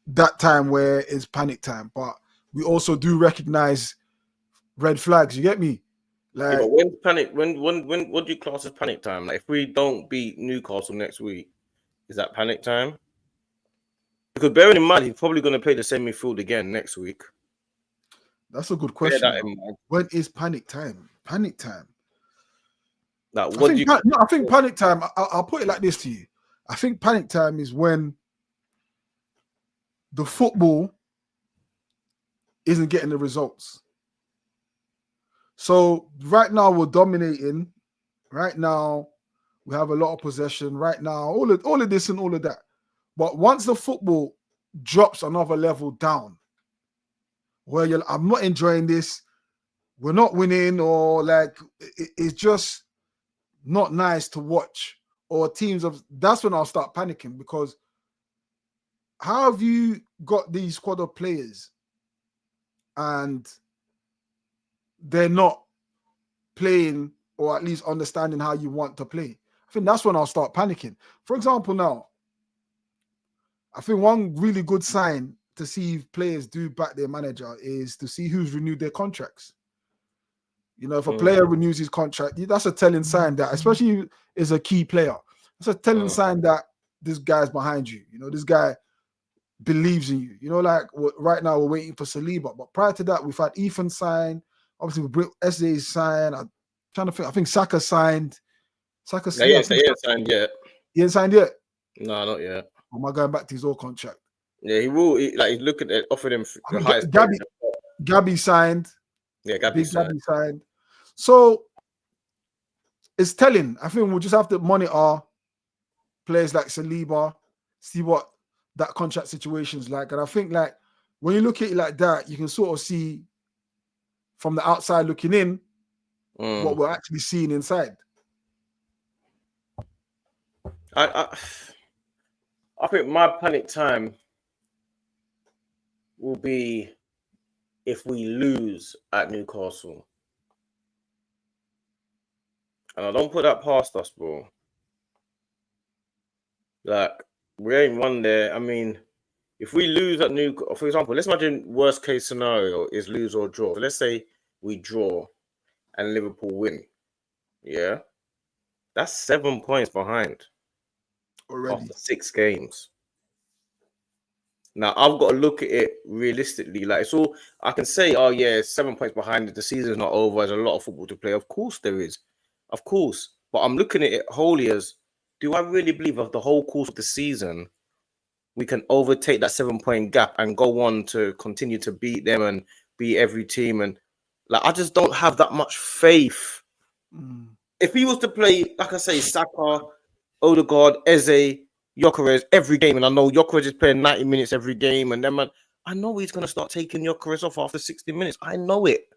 Speaker 2: that time where it's panic time, but we also do recognize red flags. You get me? Like,
Speaker 1: yeah, when panic, when what do you class as panic time? Like if we don't beat Newcastle next week, is that panic time? Because bearing in mind, he's probably going to play the same midfield again next week.
Speaker 2: That's a good question. When is panic time? Panic time.
Speaker 1: Like,
Speaker 2: I think panic time. I'll put it like this to you. I think panic time is when the football isn't getting the results. So right now we're dominating. Right now we have a lot of possession. Right now, all of this and all of that. But once the football drops another level down, where I'm not enjoying this, we're not winning, or like it's just not nice to watch, or that's when I'll start panicking, because how have you got these squad of players and they're not playing, or at least understanding how you want to play? I think that's when I'll start panicking. For example, now, I think one really good sign to see if players do back their manager is to see who's renewed their contracts. You know, if a player renews his contract, that's a telling sign that, especially as a key player, that's a telling sign that this guy's behind you. You know, this guy believes in you. You know, like right now we're waiting for Saliba, but prior to that, we've had Ethan sign. Obviously, we bring SA sign. I'm trying to think. I think Saka signed. Saka,
Speaker 1: No,
Speaker 2: yeah,
Speaker 1: he ain't signed yet.
Speaker 2: he ain't signed yet.
Speaker 1: No, not yet.
Speaker 2: Or am I going back to his old contract?
Speaker 1: Yeah, he will. He's looking at offering him
Speaker 2: I
Speaker 1: the
Speaker 2: mean,
Speaker 1: highest.
Speaker 2: Gabby signed.
Speaker 1: Yeah,
Speaker 2: Big
Speaker 1: signed.
Speaker 2: Gabby signed. So it's telling. I think we'll just have to monitor players like Saliba, see what that contract situation is like. And I think like when you look at it like that, you can sort of see from the outside looking in what we're actually seeing inside.
Speaker 1: I think my panic time will be if we lose at Newcastle. And I don't put that past us, bro. Like, we ain't won there. I mean, if we lose at Newcastle, for example, let's imagine worst case scenario is lose or draw. So let's say we draw and Liverpool win. Yeah. That's 7 points behind
Speaker 2: Already.
Speaker 1: after 6 games. Now, I've got to look at it realistically. Like, it's all, I can say, oh, yeah, 7 points behind. The season's not over. There's a lot of football to play. Of course there is. Of course. But I'm looking at it wholly as, do I really believe of the whole course of the season, we can overtake that 7 point gap and go on to continue to beat them and beat every team? And like, I just don't have that much faith. If he was to play, like I say, Saka, Odegaard, Eze, Gyökeres every game, and I know Gyökeres is playing 90 minutes every game, and then I know he's going to start taking Gyökeres off after 60 minutes. I know it.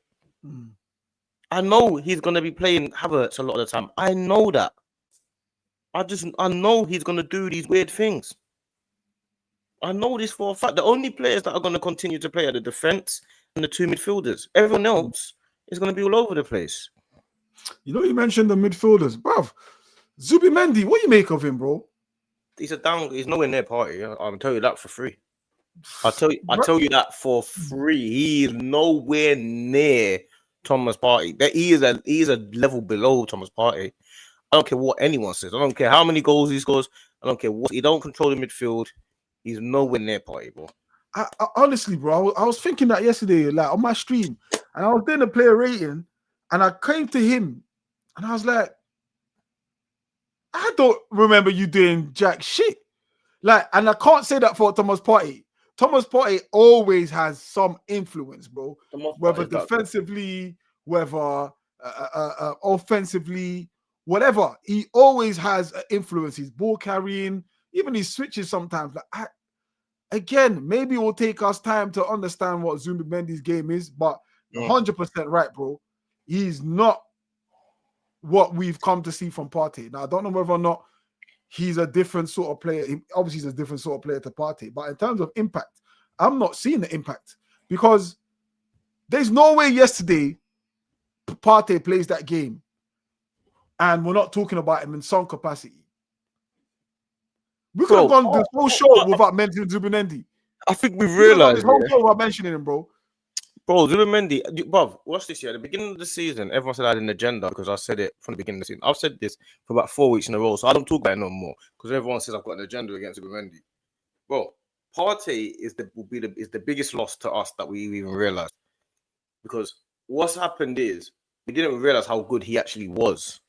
Speaker 1: I know he's going to be playing Havertz a lot of the time. I know that. I know he's going to do these weird things. I know this for a fact. The only players that are going to continue to play are the defense and the 2 midfielders. Everyone else is going to be all over the place.
Speaker 2: You know, you mentioned the midfielders, bruv. Zubimendi, what do you make of him, bro?
Speaker 1: He's nowhere near Partey. I'll tell you that for free. I'll tell you that for free. He is nowhere near Thomas Partey. He is a level below Thomas Partey. I don't care what anyone says. I don't care how many goals he scores. I don't care what he don't control the midfield. He's nowhere near Partey, bro.
Speaker 2: I honestly, bro, I was thinking that yesterday, like on my stream, and I was doing a player rating, and I came to him, and I was like, I don't remember you doing jack shit. Like, and I can't say that for Thomas Partey. Thomas Partey always has some influence, bro. Whether defensively, whether offensively, whatever. He always has an influence. He's ball carrying, even his switches sometimes. Like, again, maybe it will take us time to understand what Zubimendi's game is, but 100% right, bro. He's not what we've come to see from Partey. Now, I don't know whether or not he's a different sort of player. Obviously, he's a different sort of player to Partey. But in terms of impact, I'm not seeing the impact because there's no way yesterday Partey plays that game and we're not talking about him in some capacity. We could have gone this whole show without mentioning Zubimendi.
Speaker 1: I think we've realized
Speaker 2: this whole show without mentioning him, bro.
Speaker 1: Bro, Zubimendi, bruv, watch this year. At the beginning of the season, everyone said I had an agenda because I said it from the beginning of the season. I've said this for about 4 weeks in a row, so I don't talk about it no more because everyone says I've got an agenda against Zubimendi. Bro, Partey is the biggest loss to us that we even realized, because what's happened is we didn't realize how good he actually was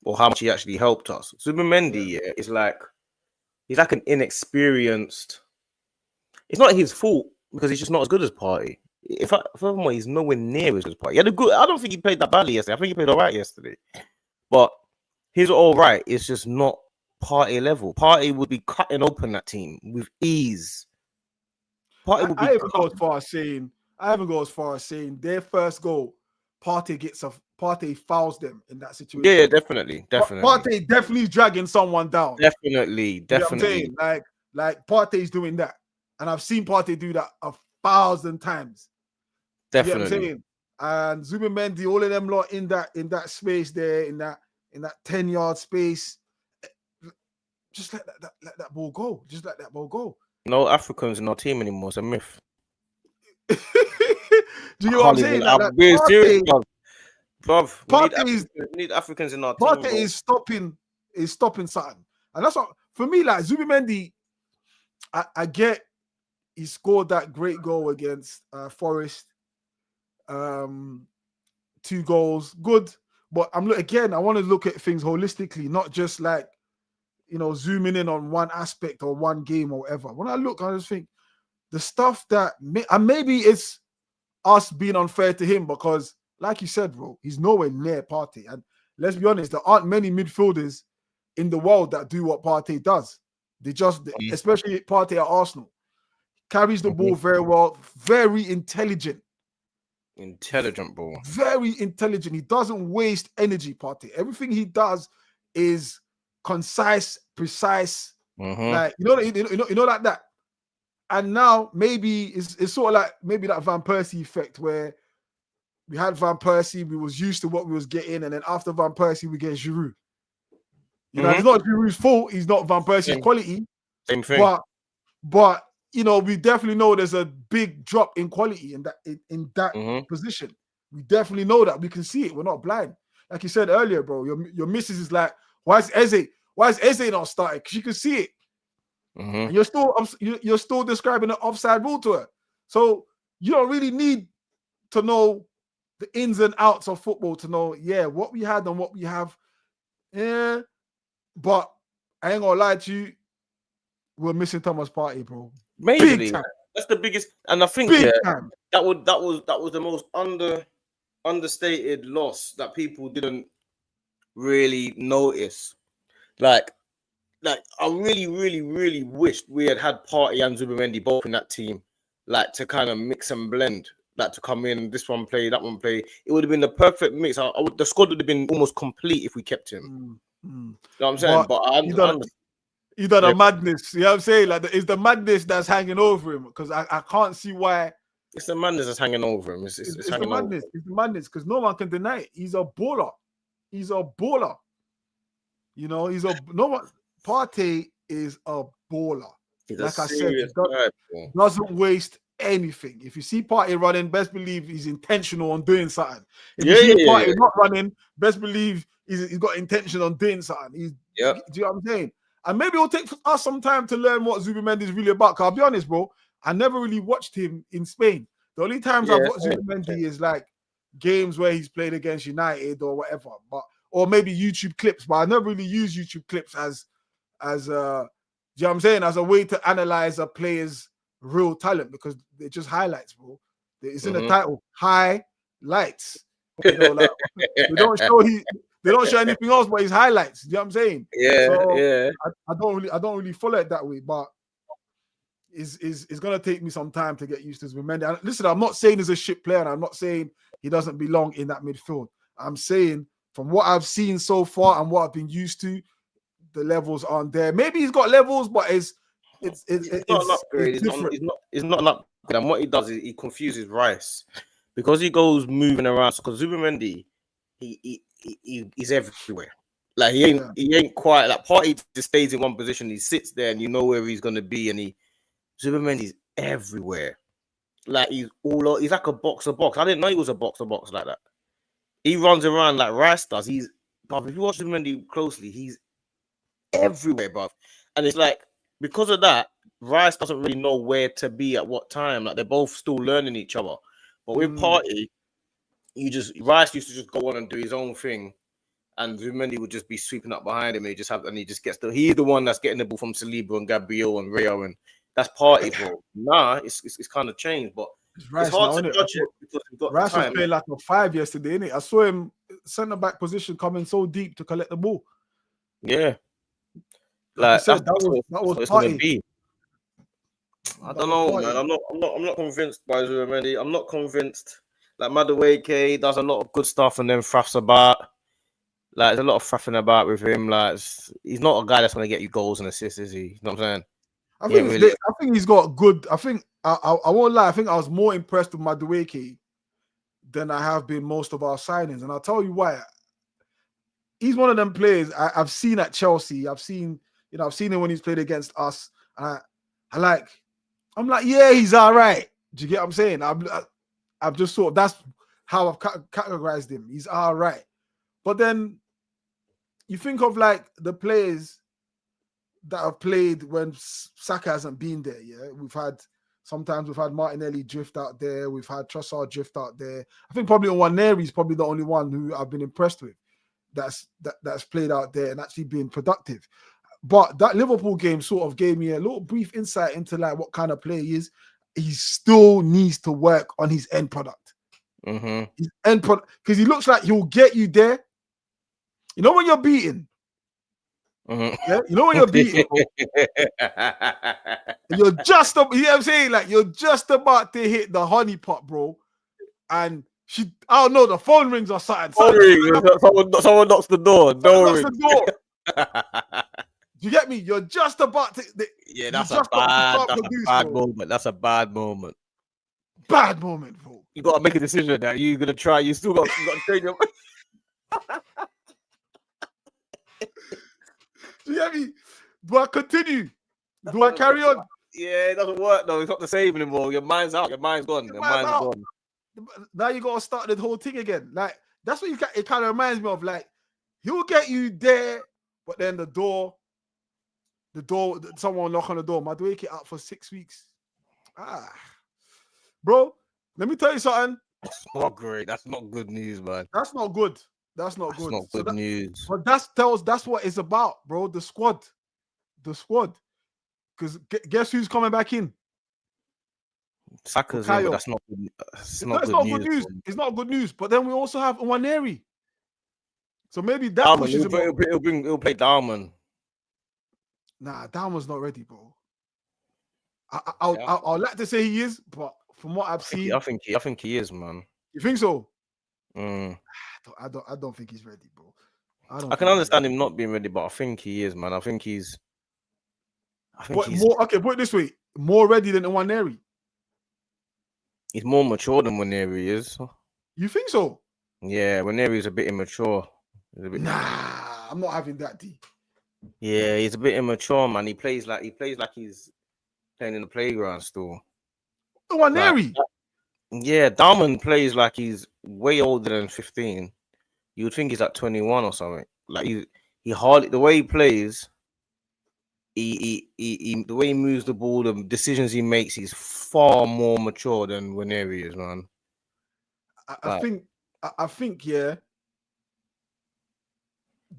Speaker 1: or how much he actually helped us. Zubimendi is like, he's like an inexperienced. It's not his fault because he's just not as good as Partey. Furthermore, he's nowhere near as good as Partey. He had a good. I don't think he played that badly yesterday. I think he played all right yesterday, but he's all right. It's just not Partey level. Partey would be cutting open that team with ease.
Speaker 2: Partey would be. I even go as far as saying their first goal, Partey fouls them in that situation.
Speaker 1: Yeah, definitely.
Speaker 2: Partey definitely dragging someone down.
Speaker 1: Definitely.
Speaker 2: You know what I'm saying? Like Partey's doing that, and I've seen Partey do that 1,000 times.
Speaker 1: Definitely.
Speaker 2: You know what I'm saying? And Zubimendi, all of them lot in that space there, in that 10-yard space, just let that ball go. Just let that ball go.
Speaker 1: No Africans in our team anymore. It's a myth.
Speaker 2: Do you know what I'm saying?
Speaker 1: I'm being serious, bruv.
Speaker 2: We
Speaker 1: need Africans in our
Speaker 2: team.
Speaker 1: Partey
Speaker 2: is stopping something. And that's what, for me, like Zubimendi, I get he scored that great goal against Forest. 2 goals, good. But I want to look at things holistically, not just like, zooming in on one aspect or one game or whatever. When I look, I just think the stuff that, and maybe it's us being unfair to him because, like you said, bro, he's nowhere near Partey. And let's be honest, there aren't many midfielders in the world that do what Partey does. They just, especially Partey at Arsenal, carries the ball very well, very intelligent.
Speaker 1: Intelligent ball.
Speaker 2: Very intelligent. He doesn't waste energy, Partey. Everything he does is concise, precise, like like that. And now maybe it's sort of like maybe that Van Persie effect where we had Van Persie, we was used to what we was getting, and then after Van Persie we get Giroud. It's not Giroud's fault. He's not Van Persie's quality.
Speaker 1: Same thing.
Speaker 2: But we definitely know there's a big drop in quality in that position. We definitely know that. We can see it. We're not blind. Like you said earlier, bro. Your missus is like, why is Eze not starting? Because you can see it. And you're still describing an offside rule to her. So you don't really need to know the ins and outs of football to know, what we had and what we have. Yeah. But I ain't gonna lie to you, we're missing Thomas Partey, bro.
Speaker 1: Majorly. That's the biggest, and I think that was the most understated loss that people didn't really notice. Like I really, really, really wished we had Partey and Zubimendi both in that team, like to kind of mix and blend, like to come in, this one play, that one play. It would have been the perfect mix. The squad would have been almost complete if we kept him. You know what I'm saying? But
Speaker 2: you done a madness. You know what I'm saying? Like it's the madness that's hanging over him because I can't see why.
Speaker 1: It's the madness that's hanging over him. It's hanging
Speaker 2: the madness.
Speaker 1: Over.
Speaker 2: It's the madness because no one can deny it. He's a baller. He's a baller. Partey is a baller. Like I said, he doesn't waste anything. If you see Partey running, best believe he's intentional on doing something. If you see Partey not running, best believe he's got intention on doing something. Do you know what I'm saying? And maybe it'll take us some time to learn what Zubimendi is really about. I'll be honest, bro. I never really watched him in Spain. The only times I've watched Zubimendi is like games where he's played against United or whatever, or maybe YouTube clips. But I never really use YouTube clips as do you know what I'm saying? As a way to analyze a player's real talent because they're just highlights, bro. It's in the title, highlights. They don't show anything else but his highlights. Do you know what I'm saying? I don't really follow it that way, but it's gonna take me some time to get used to Zubimendi. And listen, I'm not saying he's a shit player, and I'm not saying he doesn't belong in that midfield. I'm saying from what I've seen so far and what I've been used to, the levels aren't there. Maybe he's got levels, but it's not
Speaker 1: an upgrade. It's not an upgrade. And what he does is he confuses Rice because he goes moving around. Because Zubimendi, he's everywhere. Like he ain't quite like Partey just stays in one position. He sits there and you know where he's gonna be. And Zubimendi's everywhere. Like he's like a box. I didn't know he was a box like that. He runs around like Rice does. But if you watch Zubimendi closely, he's everywhere, bruv. And it's like because of that, Rice doesn't really know where to be at what time. Like they're both still learning each other. But with Partey, Rice used to just go on and do his own thing, and Zubimendi would just be sweeping up behind him. He's the one that's getting the ball from Saliba and Gabriel and Rio, and that's Partey, bro. Nah, it's kind of changed, but it's hard to judge it because we've got
Speaker 2: Rice
Speaker 1: time.
Speaker 2: Was playing like a 5 yesterday, innit? I saw him centre back position coming so deep to collect the ball.
Speaker 1: Yeah. Like
Speaker 2: that was Partey.
Speaker 1: I don't know, man. I'm not convinced by Zubimendi. I'm not convinced. Like Madueke does a lot of good stuff and then faffs about. Like there's a lot of faffing about with him. Like he's not a guy that's gonna get you goals and assists, is he? You know what I'm saying?
Speaker 2: I think he's got good. I think I won't lie. I think I was more impressed with Madueke than I have been most of our signings, and I'll tell you why. He's one of them players I've seen at Chelsea. I've seen him when he's played against us. I'm like, yeah, he's all right. Do you get what I'm saying? I've just thought that's how I've categorized him. He's all right. But then you think of like the players that have played when Saka hasn't been there. Yeah, we've had Martinelli drift out there. We've had Trossard drift out there. I think probably Nwaneri is probably the only one who I've been impressed with. that's played out there and actually being productive. But that Liverpool game sort of gave me a little brief insight into like what kind of player he is. He still needs to work on his end product. His end product, because he looks like he'll get you there. You know when you're beaten. Yeah, you know when you're beaten. You're just, you know what I'm saying? Like you're just about to hit the honey pot, bro. And I don't know, the phone rings or something.
Speaker 1: Someone knocks the door.
Speaker 2: Do you get me? You're just about to.
Speaker 1: Yeah, that's a bad moment. That's a bad moment.
Speaker 2: Bad moment, bro.
Speaker 1: You gotta make a decision that you're gonna try. You still got to change your.
Speaker 2: Do you get me? Do I continue? Do I carry on?
Speaker 1: Yeah, it doesn't work though. It's not the same anymore. Your mind's out. Your mind's gone. Your mind's gone.
Speaker 2: Now you gotta start the whole thing again. Like that's what it kind of reminds me of. Like he'll get you there, but then the door, someone knock on the door. My wake it up for 6 weeks. Bro, let me tell you something.
Speaker 1: That's not great. That's not good news, man.
Speaker 2: That's not good. That's not good
Speaker 1: news.
Speaker 2: But that's what it's about, bro. The squad. Because guess who's coming back in?
Speaker 1: Saka's in, but that's not good. It's not good news.
Speaker 2: It's not good news. But then we also have Nwaneri. So maybe that pushes him.
Speaker 1: He'll play Darman.
Speaker 2: Nah, Darman's not ready, bro. I'll like to say he is, but from what I've seen,
Speaker 1: I think he is, man.
Speaker 2: You think so? I don't think he's ready, bro.
Speaker 1: I can understand him not being ready, but I think he is, man. I think he's
Speaker 2: more. Okay, put it this way: more ready than Nwaneri.
Speaker 1: He's more mature than Nwaneri is.
Speaker 2: You think so?
Speaker 1: Yeah, Nwaneri is a bit immature.
Speaker 2: Nah, I'm not having that D.
Speaker 1: Yeah, he's a bit immature, man. He plays like he's playing in the playground still.
Speaker 2: Nwaneri.
Speaker 1: Yeah, Darman plays like he's way older than 15. You would think he's like 21 or something. Like he hardly, the way he plays, he the way he moves the ball, the decisions he makes, he's far more mature than Nwaneri is, man.
Speaker 2: I think, yeah.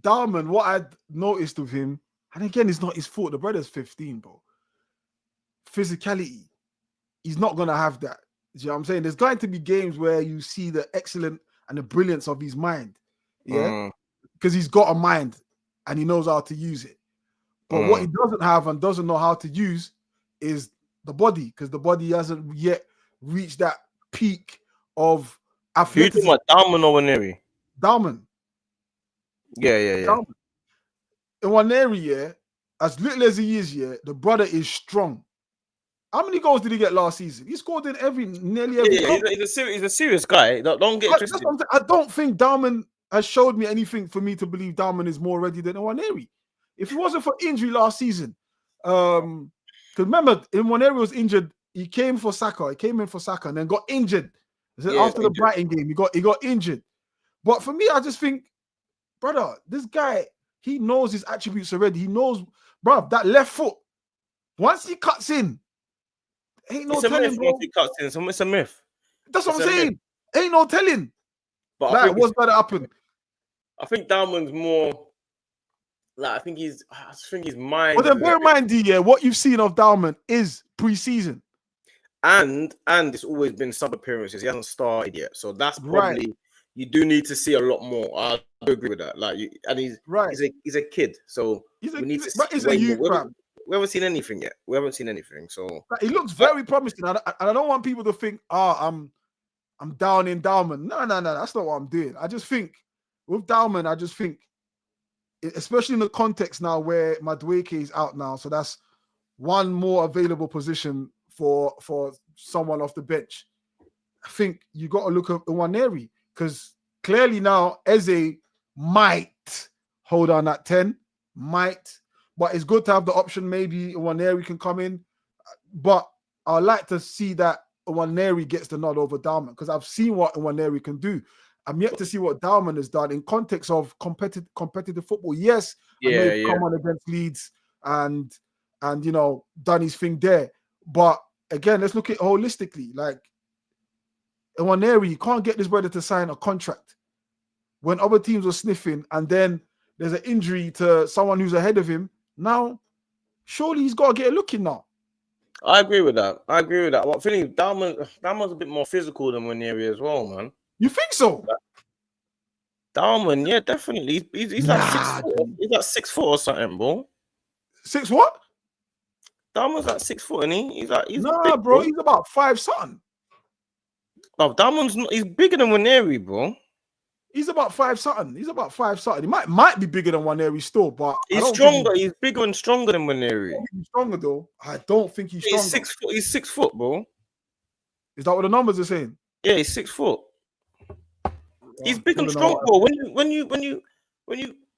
Speaker 2: Darman, what I'd noticed of him, and again, it's not his fault. The brother's 15, bro. Physicality, he's not gonna have that. Do you know what I'm saying? There's going to be games where you see the excellence and the brilliance of his mind. Yeah. Because he's got a mind and he knows how to use it. But what he doesn't have and doesn't know how to use is the body, because the body hasn't yet reached that peak of athleticism.
Speaker 1: You talking about Darman or Nwaneri?
Speaker 2: Darman.
Speaker 1: Yeah.
Speaker 2: Darman. In Nwaneri, yeah, as little as he is, yeah, the brother is strong. How many goals did he get last season? He scored in nearly every.
Speaker 1: Yeah, he's a serious guy. Don't get twisted.
Speaker 2: I don't think Darman has showed me anything for me to believe Darman is more ready than Nwaneri. If it wasn't for injury last season, because remember, Nwaneri was injured. He came for Saka. He came in for Saka and then got injured. After the Brighton game, he got injured. But for me, I just think, brother, this guy, he knows his attributes already. He knows, bro, that left foot. Once he cuts in, ain't no telling, bro.
Speaker 1: It's a myth.
Speaker 2: That's what I'm saying. Ain't no telling.
Speaker 1: But
Speaker 2: like, what's going to happen?
Speaker 1: I think Darman's more. Like, I think he's mind.
Speaker 2: But then bear in mind, D, what you've seen of Darman is pre-season.
Speaker 1: And it's always been sub appearances. He hasn't started yet. So that's probably you do need to see a lot more. I do agree with that. Like, he's a kid. So we need to see.
Speaker 2: He's a youth,
Speaker 1: we haven't seen anything yet. So
Speaker 2: he looks very promising. And I don't want people to think, I'm down in Darman. No, that's not what I'm doing. I just think with Darman, especially in the context now where Madueke is out now, so that's one more available position for someone off the bench. I think you got to look at Nwaneri, because clearly now Eze might hold on at 10, but it's good to have the option. Maybe Nwaneri can come in, but I'd like to see that Nwaneri gets the nod over Darman, because I've seen what Nwaneri can do. I'm yet to see what Darman has done in context of competitive football. Yes, come on against Leeds and done his thing there. But again, let's look at it holistically. Like Nwaneri, you can't get this brother to sign a contract when other teams were sniffing, and then there's an injury to someone who's ahead of him. Now, surely he's got to get a look in now.
Speaker 1: I agree with that. But I think Dalman's a bit more physical than Nwaneri as well, man.
Speaker 2: You think so?
Speaker 1: Dalman, yeah, definitely. He's like 6 foot. He's like 6 foot or something, bro.
Speaker 2: 6 what?
Speaker 1: Dalman's like 6 foot, and he's
Speaker 2: nah,
Speaker 1: big,
Speaker 2: bro. He's about 5 something.
Speaker 1: Oh, Dalman's not. He's bigger than Nwaneri, bro.
Speaker 2: He's about 5 something. He's about 5 something. He might be bigger than Nwaneri still, but
Speaker 1: he's stronger. He's bigger and stronger than Nwaneri.
Speaker 2: He's stronger though. I don't think he's stronger.
Speaker 1: He's 6 foot. He's 6 foot, bro.
Speaker 2: Is that what the numbers are saying?
Speaker 1: Yeah, he's 6 foot. He's big and strong, bro. When you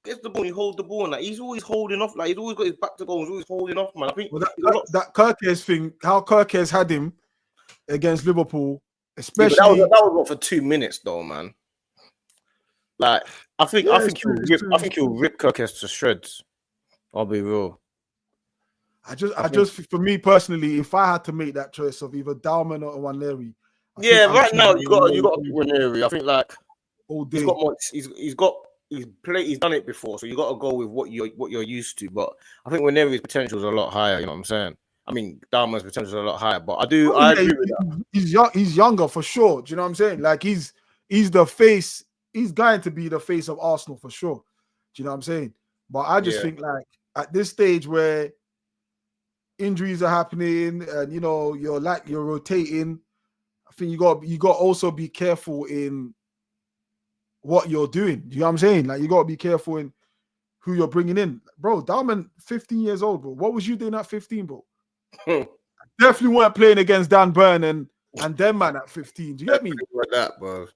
Speaker 1: get the ball, you hold the ball, and like he's always holding off. Like he's always got his back to goal. He's always holding off, man. I think
Speaker 2: that Kirkes thing, how Kirkes had him against Liverpool, especially
Speaker 1: that was what for 2 minutes though, man. Like I think he'll rip Kirkes to shreds. I'll be real.
Speaker 2: I just for me personally, if I had to make that choice of either Dalman or Nwaneri,
Speaker 1: right now you got to pick Nwaneri. I think like
Speaker 2: all day.
Speaker 1: He's done it before, so you got to go with what you're used to. But I think Nwaneri's potential is a lot higher. You know what I'm saying? I mean, Dalman's potential is a lot higher, but I agree with that.
Speaker 2: He's young. He's younger for sure. Do you know what I'm saying? Like he's the face. He's going to be the face of Arsenal for sure. Do you know what I'm saying? But I just think like at this stage where injuries are happening and you're rotating, I think you got to also be careful in what you're doing. Do you know what I'm saying? Like you got to be careful in who you're bringing in, bro. Dalman, 15 years old, bro. What was you doing at 15, bro? Definitely weren't playing against Dan Burn and them man at 15. Do you get me?
Speaker 1: Like that, bro.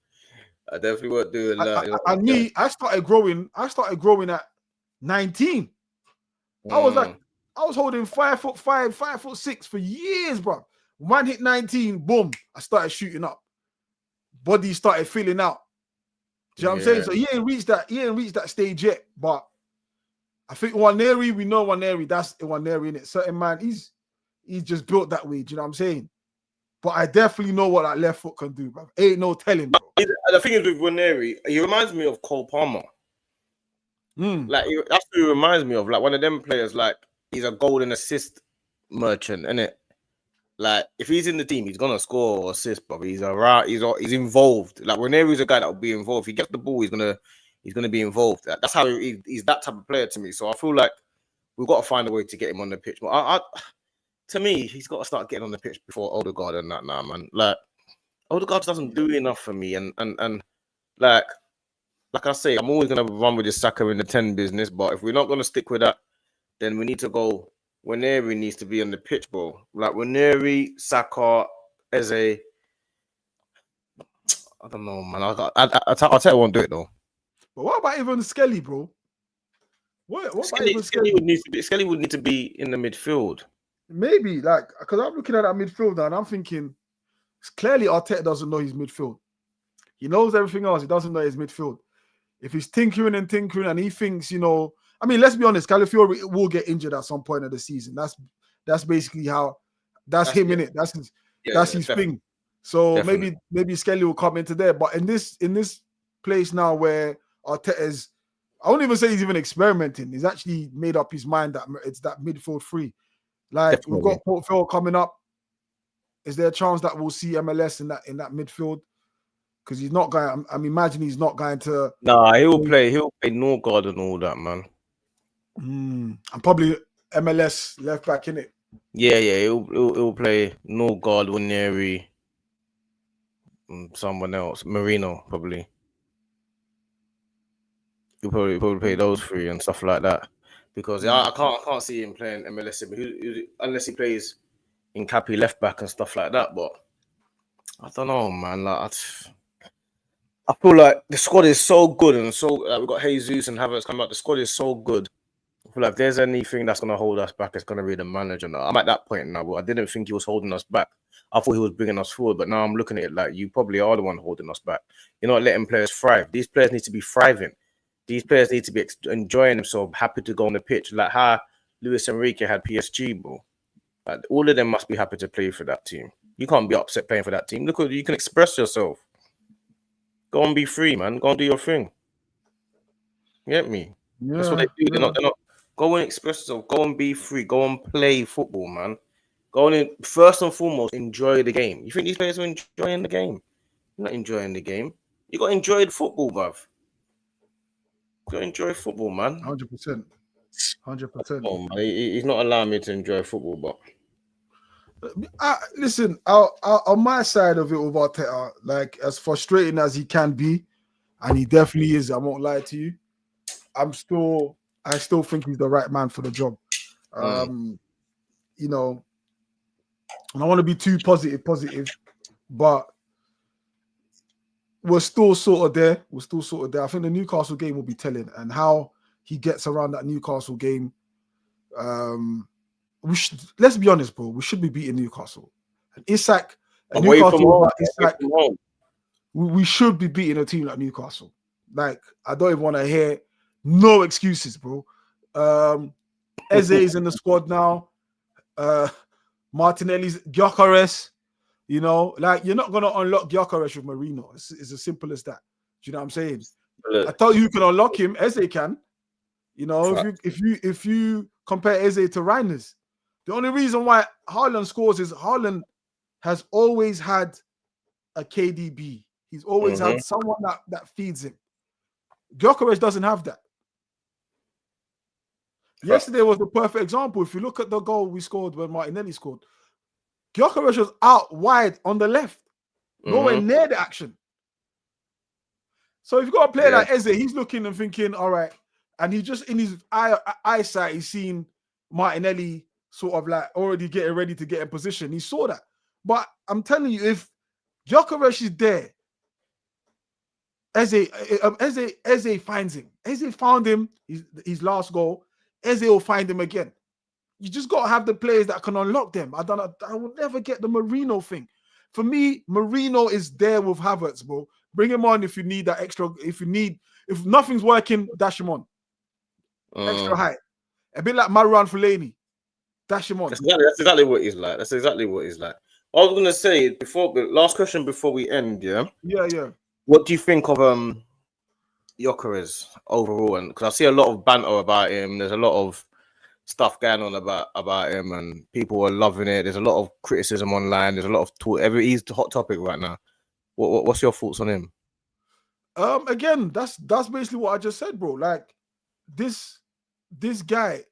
Speaker 1: I definitely weren't doing that.
Speaker 2: I started growing at 19. I was holding 5'5", 5'6" for years, bro. Man hit 19, boom, I started shooting up. Body started filling out. Do you know what I'm saying? So he ain't reached that stage yet. But I think Nwaneri, we know Nwaneri, that's Nwaneri in it. Certain man, he's just built that way. Do you know what I'm saying? But I definitely know what that left foot can do, bro. Ain't no telling, bro.
Speaker 1: The thing is with Nwaneri, he reminds me of Cole Palmer. Like that's who he reminds me of. Like one of them players. Like he's a golden assist merchant, innit? Like if he's in the team, he's gonna score or assist, but he's involved. Like Nwaneri's a guy that will be involved. If he gets the ball, he's gonna be involved. That's how he's that type of player to me. So I feel like we've got to find a way to get him on the pitch. But to me, he's got to start getting on the pitch before Odegaard and that now, man. Like Odegaard doesn't do enough for me, and like I say, I'm always gonna run with this Saka in the 10 business. But if we're not gonna stick with that, then we need to go. Nwaneri needs to be on the pitch, bro. Like Nwaneri, Saka, Eze. I don't know, man. I'll tell you, I won't do it though.
Speaker 2: But what about even Skelly, bro? What about even
Speaker 1: Skelly would need to be in the midfield.
Speaker 2: Maybe, like, because I'm looking at that midfield and I'm thinking, clearly Arteta doesn't know his midfield. He knows everything else. He doesn't know his midfield. If he's tinkering and he thinks, I mean, let's be honest, Calafiori will get injured at some point of the season. That's basically how that's him in it. That's his thing. So definitely. maybe Skelly will come into there. But in this place now where Arteta's, I won't even say he's even experimenting. He's actually made up his mind that it's that midfield free. Like definitely. We've got Portfield coming up. Is there a chance that we'll see MLS in that midfield? Because he's not going. I imagine he's not going to.
Speaker 1: Nah, he'll play Norgard and all that, man.
Speaker 2: And probably MLS left back in it.
Speaker 1: Yeah, he'll play Norgard, Nwaneri, someone else, Marino probably. He'll probably play those three and stuff like that. Because I can't see him playing MLS unless he plays in Cappy left back and stuff like that. But I don't know, man. Like I feel like the squad is so good and so we've got Jesus and Havertz coming out. The squad is so good. I feel like if there's anything that's gonna hold us back, it's gonna be the manager. Now I'm at that point now, but I didn't think he was holding us back. I thought he was bringing us forward, but now I'm looking at it like you probably are the one holding us back. You're not letting players thrive. These players need to be thriving. These players need to be enjoying themselves, happy to go on the pitch, like how Luis Enrique had PSG, bro. Like, all of them must be happy to play for that team. You can't be upset playing for that team. Look, you can express yourself. Go and be free, man. Go and do your thing. Get me? That's what
Speaker 2: Yeah,
Speaker 1: they do.
Speaker 2: yeah.
Speaker 1: They're not. Go and express yourself. Go and be free. Go and play football, man. Go on in. First and foremost, enjoy the game. You think these players are enjoying the game? You're not enjoying the game. You got to enjoy the football, bruv. You got to enjoy football, man.
Speaker 2: 100%. 100%.
Speaker 1: Oh, man. He's not allowing me to enjoy football, but
Speaker 2: Listen, on my side of it with Arteta, like as frustrating as he can be, and he definitely is, I won't lie to you. I still think he's the right man for the job. You know, and I want to be too positive, but we're still sort of there. I think the Newcastle game will be telling, and how he gets around that Newcastle game. Let's be honest, bro. We should be beating Newcastle. And Isak, we should be beating a team like Newcastle. Like, I don't even want to hear no excuses, bro. Eze is in the squad now. Martinelli's Gyökeres. You know, like, you're not gonna unlock Gyökeres with Marino. It's as simple as that. Do you know what I'm saying? I tell you who can unlock him. Eze can. You know, if you compare Eze to Reinders, the only reason why Haaland scores is Haaland has always had a KDB. He's always had someone that feeds him. Gyökeres doesn't have that. Yesterday was the perfect example. If you look at the goal we scored when Martinelli scored, Gyökeres was out wide on the left, nowhere near the action. So if you've got a player like Eze, he's looking and thinking, all right, and he just in his eyesight, he's seen Martinelli sort of like already getting ready to get in position. He saw that. But I'm telling you, if Gyökeres is there, Eze finds him. Eze found him, his last goal. Eze will find him again. You just got to have the players that can unlock them. I will never get the Marino thing. For me, Marino is there with Havertz, bro. Bring him on if you need that extra. If nothing's working, dash him on. Extra height. A bit like Marouane Fellaini. Dash him on.
Speaker 1: That's exactly what he's like. I was gonna say last question before we end, yeah.
Speaker 2: Yeah.
Speaker 1: What do you think of Gyökeres overall? And because I see a lot of banter about him, there's a lot of stuff going on about him, and people are loving it. There's a lot of criticism online. There's a lot of talk. He's the hot topic right now. What's your thoughts on him?
Speaker 2: Again, that's basically what I just said, bro. Like this guy.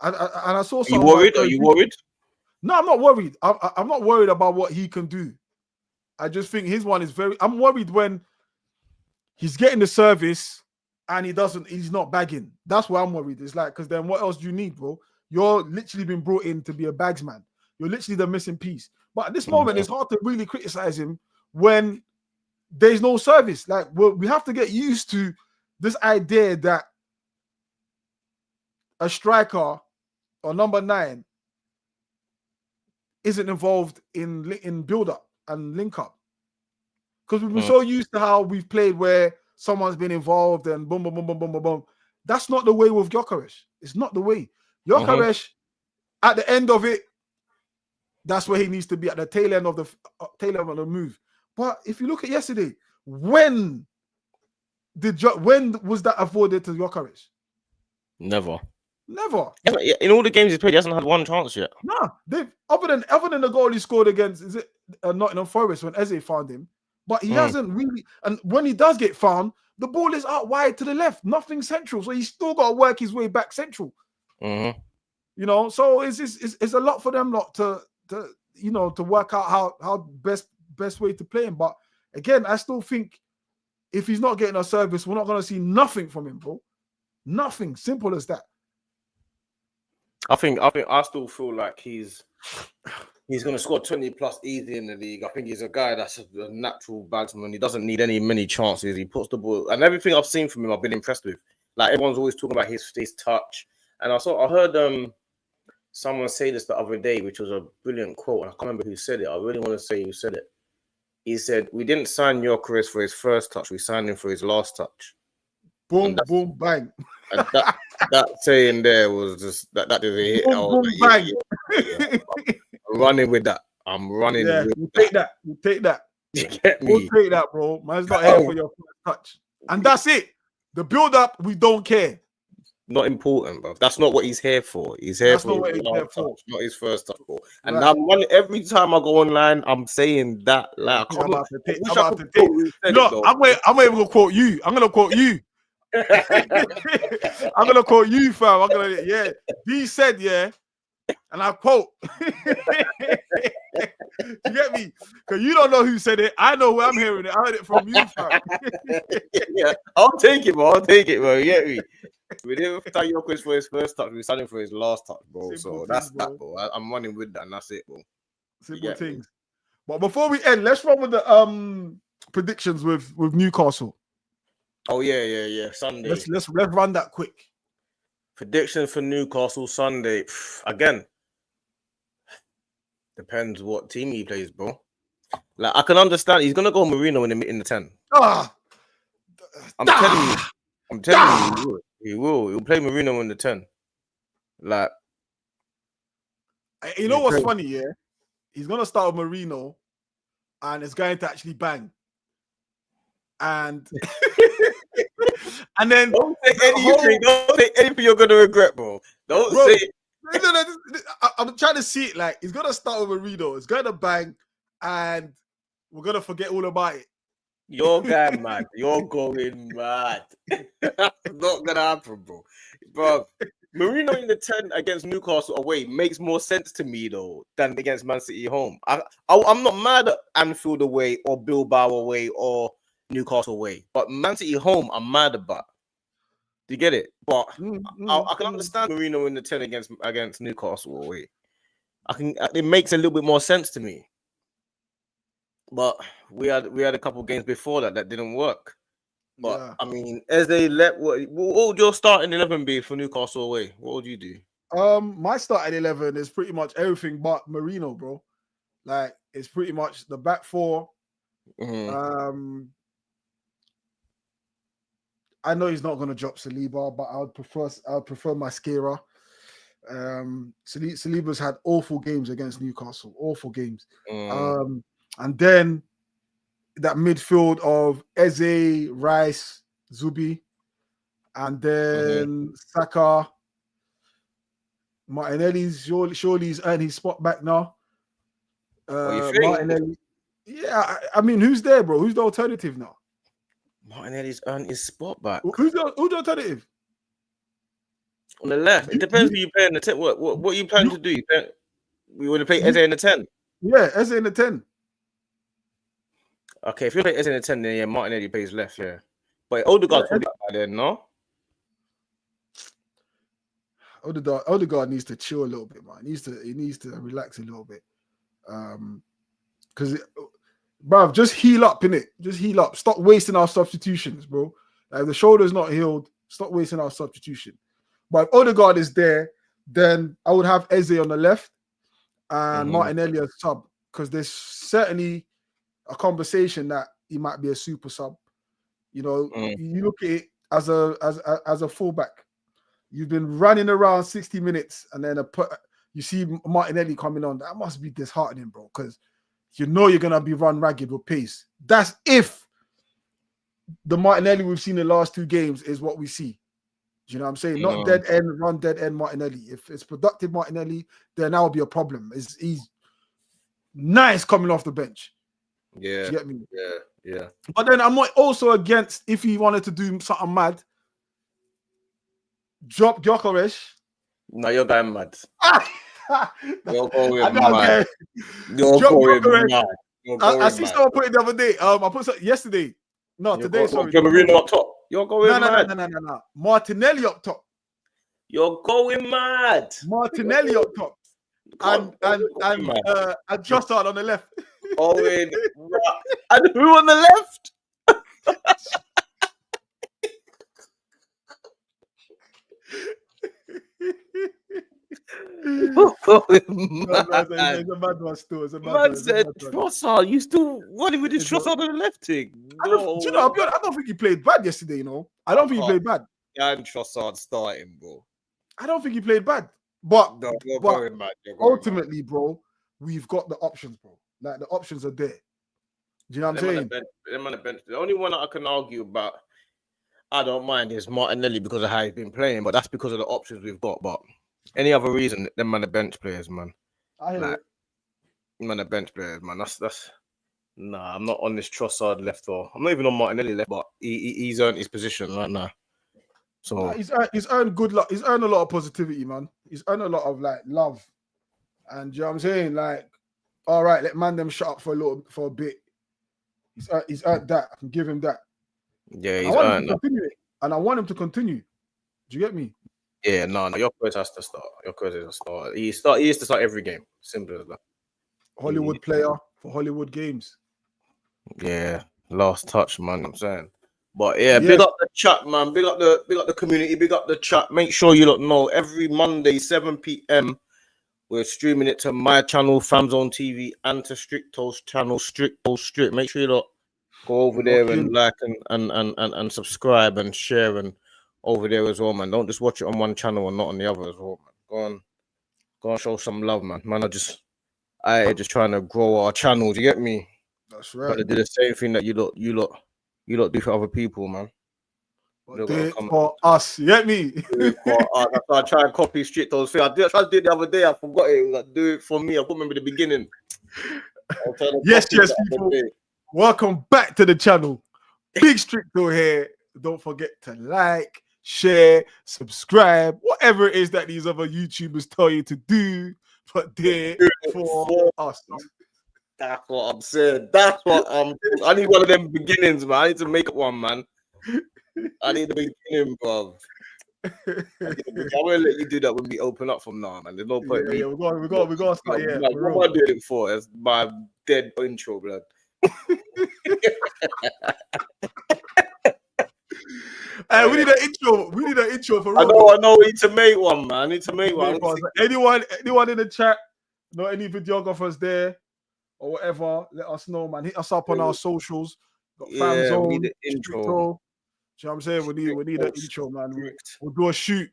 Speaker 2: I saw.
Speaker 1: Are you worried? Are you worried?
Speaker 2: No, I'm not worried. I'm not worried about what he can do. I just think his one is very. I'm worried when he's getting the service and he's not bagging. That's why I'm worried. It's like, because then what else do you need, bro? You're literally been brought in to be a bagsman. You're literally the missing piece. But at this moment, it's hard to really criticize him when there's no service. Like, we have to get used to this idea that a striker or number 9 isn't involved in build-up and link-up. Because we've been so used to how we've played where someone's been involved and boom, boom, boom, boom, boom, boom, boom. That's not the way with Gyökeres. It's not the way. Gyökeres, at the end of it, that's where he needs to be, at the tail end of the move. But if you look at yesterday, when was that afforded to Gyökeres?
Speaker 1: Never.
Speaker 2: In
Speaker 1: all the games he's played, he hasn't had one chance yet.
Speaker 2: No, other than the goal he scored against Nottingham Forest when Eze found him, but he hasn't really. And when he does get found, the ball is out wide to the left, nothing central. So he's still got to work his way back central. You know, so it's a lot for them not to work out how best way to play him. But again, I still think if he's not getting a service, we're not going to see nothing from him, bro. Nothing. Simple as that.
Speaker 1: I still feel like he's going to score 20 plus easy in the league. I think he's a guy that's a natural batsman. He doesn't need many chances. He puts the ball, and everything I've seen from him, I've been impressed with. Like, everyone's always talking about his touch, and I heard someone say this the other day, which was a brilliant quote. And I can't remember who said it. I really want to say who said it. He said, "We didn't sign Gyökeres for his first touch. We signed him for his last touch."
Speaker 2: Boom, boom, bang.
Speaker 1: And that saying there was just that is a hit.
Speaker 2: Boom, boom, bang.
Speaker 1: I'm running with that.
Speaker 2: We'll take that.
Speaker 1: You get me?
Speaker 2: We'll take that, bro. Man's not here for your first touch. And that's it. The build-up, we don't care.
Speaker 1: Not important, bro. That's not what he's here for. He's here
Speaker 2: That's
Speaker 1: for
Speaker 2: not what
Speaker 1: his
Speaker 2: he's there
Speaker 1: last
Speaker 2: for.
Speaker 1: touch, not his first touch, bro. And
Speaker 2: Right.
Speaker 1: every time I go online, I'm saying that. Like,
Speaker 2: I'm about to take.
Speaker 1: I'm
Speaker 2: not even gonna quote you. I'm gonna quote you. I'm gonna quote you, fam. B said, yeah, and I quote. You get me? Because you don't know who said it. I know where I'm hearing it. I heard it from you, fam.
Speaker 1: Yeah, I'll take it, bro. You get me? We didn't start Jokic for his first touch. We're starting for his last touch, bro.
Speaker 2: Simple
Speaker 1: That's
Speaker 2: things,
Speaker 1: that, bro. I'm running with that, and that's it, bro.
Speaker 2: Simple things. But before we end, let's run with the predictions with Newcastle.
Speaker 1: Oh yeah. Sunday.
Speaker 2: Let's run that quick.
Speaker 1: Prediction for Newcastle Sunday. Again, depends what team he plays, bro. Like, I can understand he's gonna go Marino in the 10. I'm telling you, he will. He'll play Marino in the 10. Like,
Speaker 2: you know what's funny? Yeah, he's gonna start with Marino, and it's going to actually bang. And and then
Speaker 1: don't say anything you're gonna regret, bro. Don't say.
Speaker 2: I'm trying to see it like he's gonna start with Marino. It's gonna bang, and we're gonna forget all about it.
Speaker 1: You're going mad. You're going mad. That's not gonna happen, bro. Marino in the 10 against Newcastle away makes more sense to me though than against Man City home. I'm not mad at Anfield away or Bilbao away or Newcastle away, but Man City home I'm mad about. Do you get it? But I can understand Marino in the 10 against Newcastle away. It makes a little bit more sense to me. But we had a couple games before that didn't work. But yeah. I mean, as they what would your starting 11 be for Newcastle away? What would you do?
Speaker 2: My starting 11 is pretty much everything but Marino, bro. Like, it's pretty much the back four. Mm-hmm. I know he's not going to drop Saliba, but I would prefer Mascara. Saliba's had awful games against Newcastle, awful games. And then that midfield of Eze, Rice, Zubi, and then Saka. Martinelli's surely he's earned his spot back now. Martinelli. Yeah, I mean, who's there, bro? Who's the alternative now?
Speaker 1: Martinelli's earned his spot back.
Speaker 2: Who's the alternative?
Speaker 1: On the left. It depends who you play in the 10. What you plan to do? We want to play Eze in the 10.
Speaker 2: Yeah, Eze in the 10.
Speaker 1: Okay, if you play Eze in the 10, then yeah, Martinelli plays left, yeah. But Odegaard's probably by then, no?
Speaker 2: Odegaard needs to chill a little bit, man. He needs to relax a little bit. Because bruv, just heal up, innit? Just heal up. Stop wasting our substitutions, bro. Like, if the shoulder's not healed, stop wasting our substitution. But if Odegaard is there, then I would have Eze on the left and Martinelli as sub, because there's certainly a conversation that he might be a super sub. You know, you look at it as a fullback. You've been running around 60 minutes, and then you see Martinelli coming on. That must be disheartening, bro, because you know you're gonna be run ragged with pace. That's if the Martinelli we've seen in the last two games is what we see. Do you know what I'm saying? Not dead end, run dead end Martinelli. If it's productive Martinelli, then that will be a problem. He's nice coming off the bench.
Speaker 1: Yeah.
Speaker 2: Do you get me?
Speaker 1: Yeah.
Speaker 2: But then I'm also against, if he wanted to do something mad, drop Gyökeres.
Speaker 1: No, you're going mad. You're going
Speaker 2: mad.
Speaker 1: You're going mad.
Speaker 2: I see someone put it the other day. I put it yesterday. No, today. Sorry.
Speaker 1: Marino up top. You're going mad.
Speaker 2: No. Martinelli up top.
Speaker 1: You're going mad.
Speaker 2: Martinelli up top. And Trossard on the left.
Speaker 1: Owen. And who on the left?
Speaker 2: It's a mad one still. It's a mad
Speaker 1: man said Trossard. You still running with this Trossard on the left thing?
Speaker 2: I don't think he played bad yesterday. You know, I don't think he played bad.
Speaker 1: And Trossard starting, bro.
Speaker 2: I don't think he played bad. But,
Speaker 1: no,
Speaker 2: ultimately, bro, we've got the options, bro. Like, the options are there. Do you know what I'm saying?
Speaker 1: The only one that I can argue about, I don't mind is Martinelli because of how he's been playing, but that's because of the options we've got. But any other reason, them man, the bench players, man.
Speaker 2: I hear it.
Speaker 1: Man, the bench players, man. That's nah. I'm not on this Trossard left, or I'm not even on Martinelli left, but he's earned his position right now. So
Speaker 2: he's earned good luck. He's earned a lot of positivity, man. He's earned a lot of like love, and you know what I'm saying, like, all right, let man them shut up for a bit. He's earned that. I can give him that.
Speaker 1: Yeah,
Speaker 2: he's earned that. And I want him to continue. Do you get me?
Speaker 1: Yeah, no. Your coach has to start. Your coach has to start. He used to start every game. Simple as that.
Speaker 2: Hollywood player for Hollywood games.
Speaker 1: Yeah, last touch, man. I'm saying. But yeah, big up the chat, man. Big up the community. Big up the chat. Make sure you lot know every Monday 7 p.m. we're streaming it to my channel, FamZone TV, and to Stricto's channel, Stricto. Make sure you lot go over there and like and subscribe and share and over there as well, man. Don't just watch it on one channel and not on the other as well, man. Go on, show some love, man. Man, I just trying to grow our channel. Do you get me?
Speaker 2: That's right.
Speaker 1: Gotta do the same thing that you lot do for other people, man.
Speaker 2: Do it for us. You get me?
Speaker 1: Do it for us. I try and copy Stricto's thing. I tried to do it the other day. I forgot it. It was like, do it for me. I couldn't remember the beginning.
Speaker 2: Yes, people. Welcome back to the channel. Big Stricto here. Don't forget to like, share, subscribe, whatever it is that these other YouTubers tell you to do. But do it for us.
Speaker 1: That's what I'm saying. That's what I need one of them beginnings, man. I need to make up one, man. I need the beginning, bro. I'm gonna let you do that when we open up from now, man. There's no point.
Speaker 2: Yeah, we got to start. Yeah,
Speaker 1: like, what am I doing it for? It's my dead intro, blood.
Speaker 2: Hey, we need an intro. We need an intro for.
Speaker 1: I know. We need to make one, man. I need to make one.
Speaker 2: Anyone in the chat? Know any videographers there or whatever? Let us know, man. Hit us up on our socials. Got FamZone.
Speaker 1: We need an intro.
Speaker 2: Do you know what I'm saying? We need an intro, man. We'll do a shoot,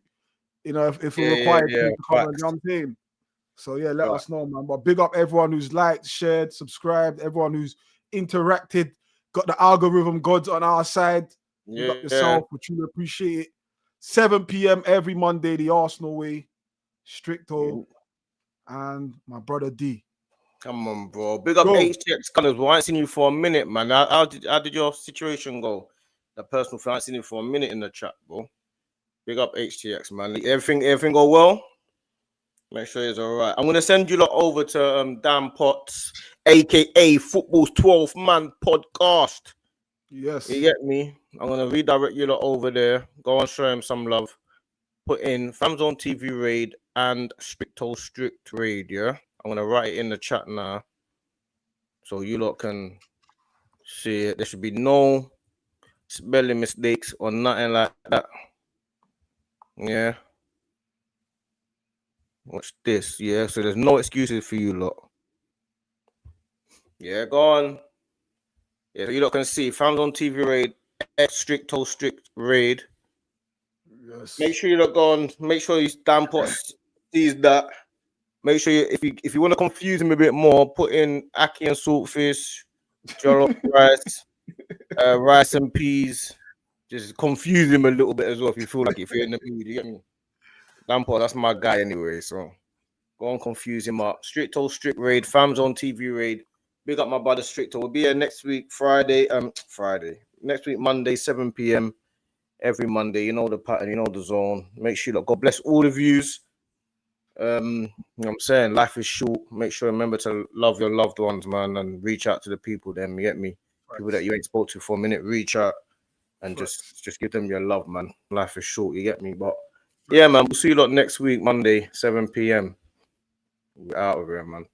Speaker 2: you know, if we're required to. You know what I'm saying? So yeah, let us know, man. But big up everyone who's liked, shared, subscribed, everyone who's interacted, got the algorithm gods on our side. Big up yourself, we truly appreciate it. 7 p.m. every Monday, the Arsenal way. Stricto and my brother D.
Speaker 1: Come on, bro. Big up HTX Colours. I ain't seen you for a minute, man. How did your situation go? The personal thing, I ain't seen you for a minute in the chat, bro. Big up HTX, man. Everything go well? Make sure it's all right. I'm going to send you lot over to Dan Potts, a.k.a. Football's 12th Man Podcast.
Speaker 2: Yes.
Speaker 1: You get me? I'm going to redirect you lot over there. Go and show him some love. Put in FamZone TV Raid and Stricto Strict Raid, yeah? I'm going to write it in the chat now. So you lot can see it. There should be no spelling mistakes or nothing like that. Yeah. Watch this, yeah. So there's no excuses for you lot. Yeah, go on. Yeah, so you lot can see FamZone TV Raid, Stricto Strict Raid.
Speaker 2: Yes.
Speaker 1: Make sure you lot go on. Make sure you Dan Potts sees that. Make sure if you want to confuse him a bit more, put in ackee and saltfish, jollof rice, rice and peas. Just confuse him a little bit as well if you feel like it. If you're in the mood, you get me? Dan Potts, that's my guy anyway. So go and confuse him up. Stricto Strict Raid, FamZone TV Raid. Big up my brother Stricto. We'll be here next week, Friday. Next week, Monday, 7 p.m. Every Monday. You know the pattern, you know the zone. Make sure that God bless all the views. You know what I'm saying? Life is short. Make sure remember to love your loved ones, man, and reach out to the people. Then you get me? People that you ain't spoke to for a minute, reach out and just give them your love, man. Life is short, you get me? But yeah, man, we'll see you lot next week, Monday, 7 p.m. We're out of here, man.